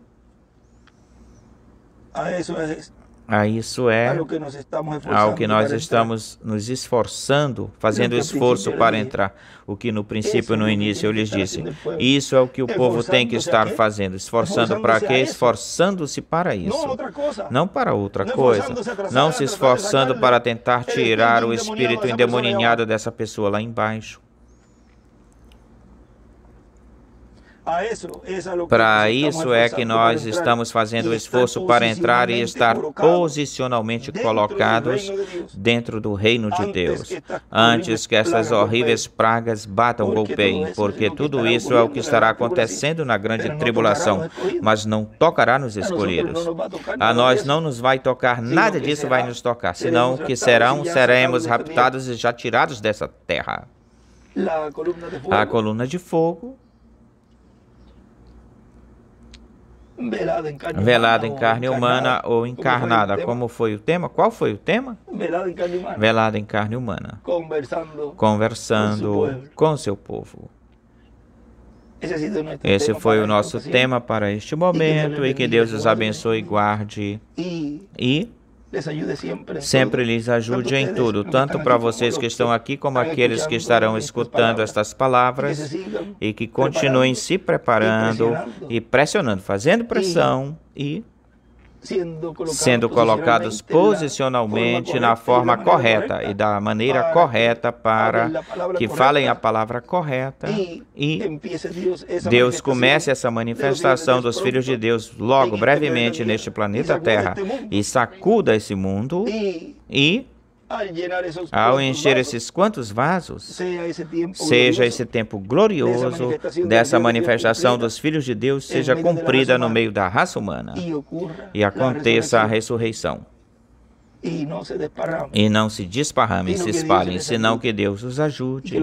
S1: Isso é ao que nós estamos nos esforçando, fazendo esforço para entrar. O que no princípio, no início, eu lhes disse. Isso é o que o povo tem que estar fazendo. Esforçando para quê? Esforçando-se para isso. Não para outra coisa. Não se esforçando para tentar tirar o espírito endemoninhado dessa pessoa lá embaixo. Para isso é que nós estamos fazendo o esforço para entrar e estar posicionalmente colocados dentro do reino de Deus, antes que essas horríveis pragas batam, golpeiem, porque tudo isso é o que estará acontecendo na grande tribulação, mas não tocará nos escolhidos. A nós não nos vai tocar, nada disso vai nos tocar, senão que seremos raptados e já tirados dessa terra. A coluna de fogo, velada em carne humana ou encarnada. Como foi o tema? Qual foi o tema? Velada em carne humana. Conversando com seu povo. Esse foi o nosso tema para este momento, e que Deus os abençoe e guarde. E sempre lhes ajude em tudo, tanto para vocês que estão aqui, como aqueles que estarão escutando estas palavras, e que continuem se preparando e pressionando, fazendo pressão e sendo colocados posicionalmente na forma correta e da maneira correta para que falem a palavra correta e Deus comece essa manifestação dos filhos de Deus logo, brevemente, neste planeta Terra e sacuda esse mundo e ao encher esses quantos vasos, seja esse tempo glorioso dessa manifestação dos filhos de Deus seja cumprida no meio da raça humana e aconteça a ressurreição. E não se desparramem, se espalhem, senão que Deus os ajude.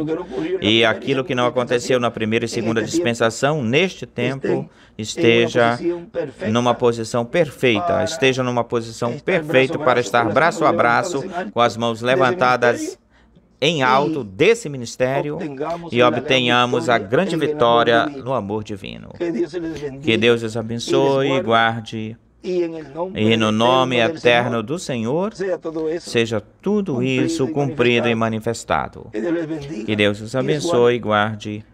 S1: E aquilo que não aconteceu na primeira e segunda dispensação, neste tempo, esteja numa posição perfeita. Esteja numa posição perfeita para estar braço a braço, com as mãos levantadas em alto desse ministério e obtenhamos a grande vitória no amor divino. Que Deus os abençoe e guarde. E no nome eterno do Senhor, seja tudo isso cumprido e manifestado. Que Deus os abençoe e guarde.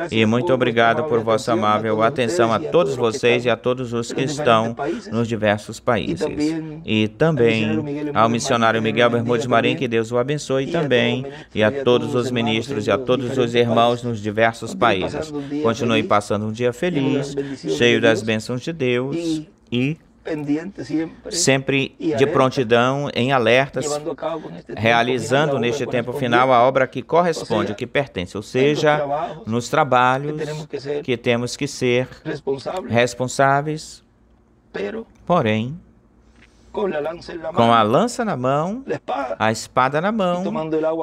S1: E muito obrigado por vossa amável atenção a todos vocês e a todos os que estão nos diversos países. E também ao missionário Miguel Bermudes Marim, que Deus o abençoe também, e a todos os ministros e a todos os irmãos nos diversos países. Continue passando um dia feliz, cheio das bênçãos de Deus. E sempre de prontidão, em alertas, realizando neste tempo final a obra que corresponde, que pertence, ou seja, nos trabalhos que temos que ser responsáveis, porém, com a lança na mão, a espada na mão,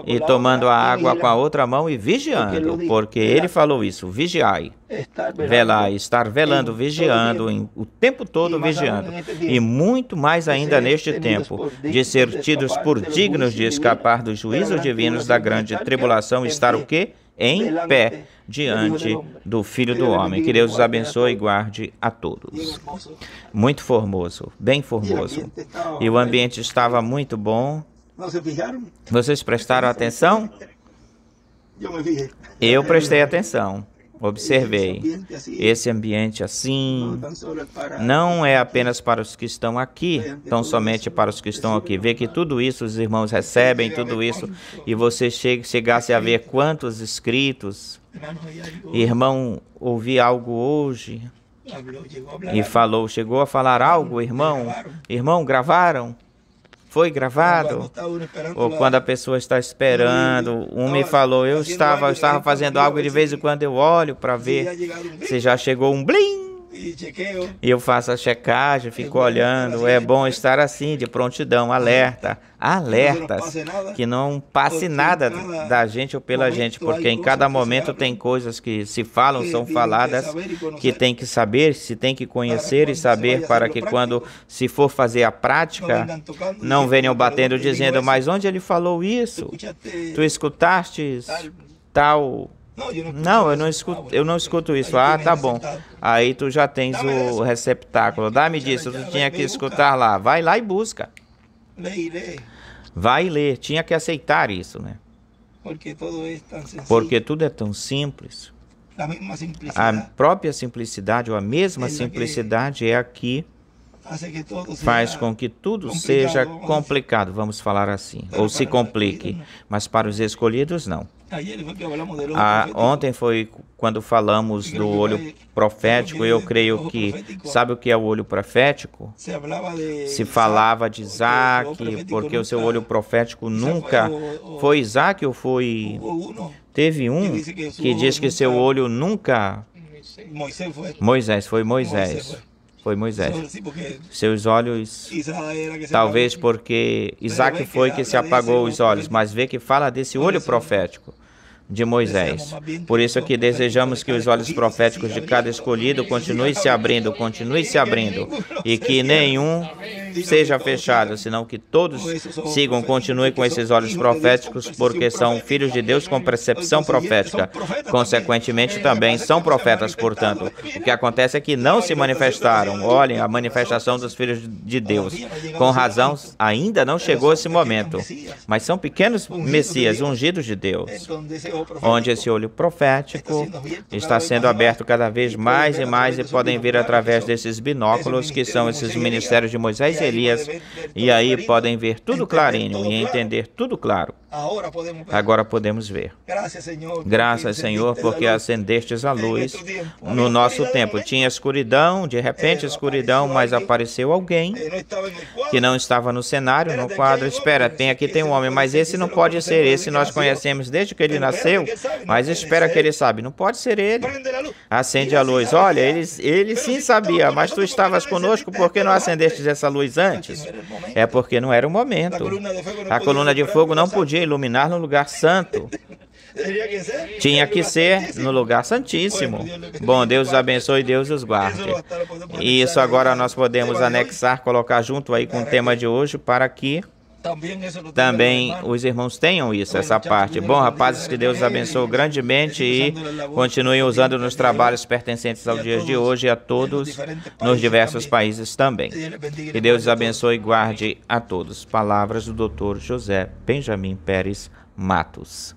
S1: e tomando a água com a outra mão e vigiando, porque ele falou isso, vigiai, velai, estar velando, vigiando, o tempo todo vigiando, e muito mais ainda neste tempo, de ser tidos por dignos de escapar dos juízos divinos da grande tribulação, estar o quê? Em pé diante do Filho do Homem. Que Deus os abençoe e guarde a todos. Muito formoso, bem formoso. E o ambiente estava muito bom. Vocês prestaram atenção? Eu prestei atenção. Observei. Esse ambiente assim não é apenas para os que estão aqui, tão somente para os que estão aqui. Vê que tudo isso os irmãos recebem, tudo isso, e você chegasse a ver quantos inscritos. Irmão, ouvi algo hoje e falou, chegou a falar algo, irmão? Irmão, gravaram? Foi gravado? Ou quando a pessoa está esperando, um me falou, eu estava fazendo algo e de vez em quando eu olho para ver se já chegou um blim. E eu faço a checagem, fico olhando. É bom estar assim, de prontidão, alertas, que não passe nada da gente ou pela gente, porque em cada momento tem coisas que se falam, são faladas, que tem que saber, se tem que conhecer e saber, para que quando se for fazer a prática, não venham batendo dizendo, mas onde ele falou isso? Tu escutaste tal... Não, eu não escuto isso. Ah, tá bom. Aí tu já tens o receptáculo. Dá-me disso, tu tinha que escutar lá. Vai lá e busca. Vai ler. Tinha que aceitar isso, né? Porque tudo é tão simples. A própria simplicidade, ou a mesma simplicidade é a que faz com que tudo seja complicado, vamos falar assim, ou se complique, mas para os escolhidos não. Ontem foi quando falamos do olho profético, eu creio que, sabe o que é o olho profético? Se falava de Isaac, porque o seu olho profético nunca foi Isaac ou foi... Teve um que diz que seu olho nunca... Moisés, foi Moisés. Foi Moisés. Seus olhos, talvez porque Isaac foi que se apagou os olhos, mas vê que fala desse olho profético. de Moisés. Por isso que desejamos que os olhos proféticos de cada escolhido continue se abrindo, e que nenhum seja fechado, senão que todos sigam, continuem com esses olhos proféticos, porque são filhos de Deus com percepção profética. Consequentemente, também são profetas, portanto. O que acontece é que não se manifestaram. Olhem a manifestação dos filhos de Deus. Com razão, ainda não chegou esse momento. Mas são pequenos messias ungidos de Deus, onde esse olho profético está sendo aberto cada vez mais e mais, e podem ver através desses binóculos, que são esses ministérios de Moisés e Elias, e aí podem ver tudo clarinho e entender tudo claro. Agora podemos ver. Graças, Senhor, porque acendestes a luz no nosso tempo. Tinha escuridão, de repente escuridão, mas apareceu alguém que não estava no cenário, no quadro. Espera, aqui tem um homem, mas esse não pode ser. Esse nós conhecemos desde que ele nasceu, mas espera que ele sabe. Não pode ser ele. Acende a luz. Olha, ele sim sabia, mas tu estavas conosco, por que não acendestes essa luz antes? É porque não era o momento. A coluna de fogo não podia iluminar no lugar santo. Tinha que ser no lugar santíssimo. Bom, Deus os abençoe e Deus os guarde. E isso agora nós podemos anexar, colocar junto aí com o tema de hoje, para que também os irmãos tenham isso, essa parte. Bom, rapazes, que Deus os abençoe grandemente e continuem usando nos trabalhos pertencentes aos dias de hoje, e a todos nos diversos países também. Que Deus os abençoe e guarde a todos. Palavras do Dr. José Benjamin Pérez Matos.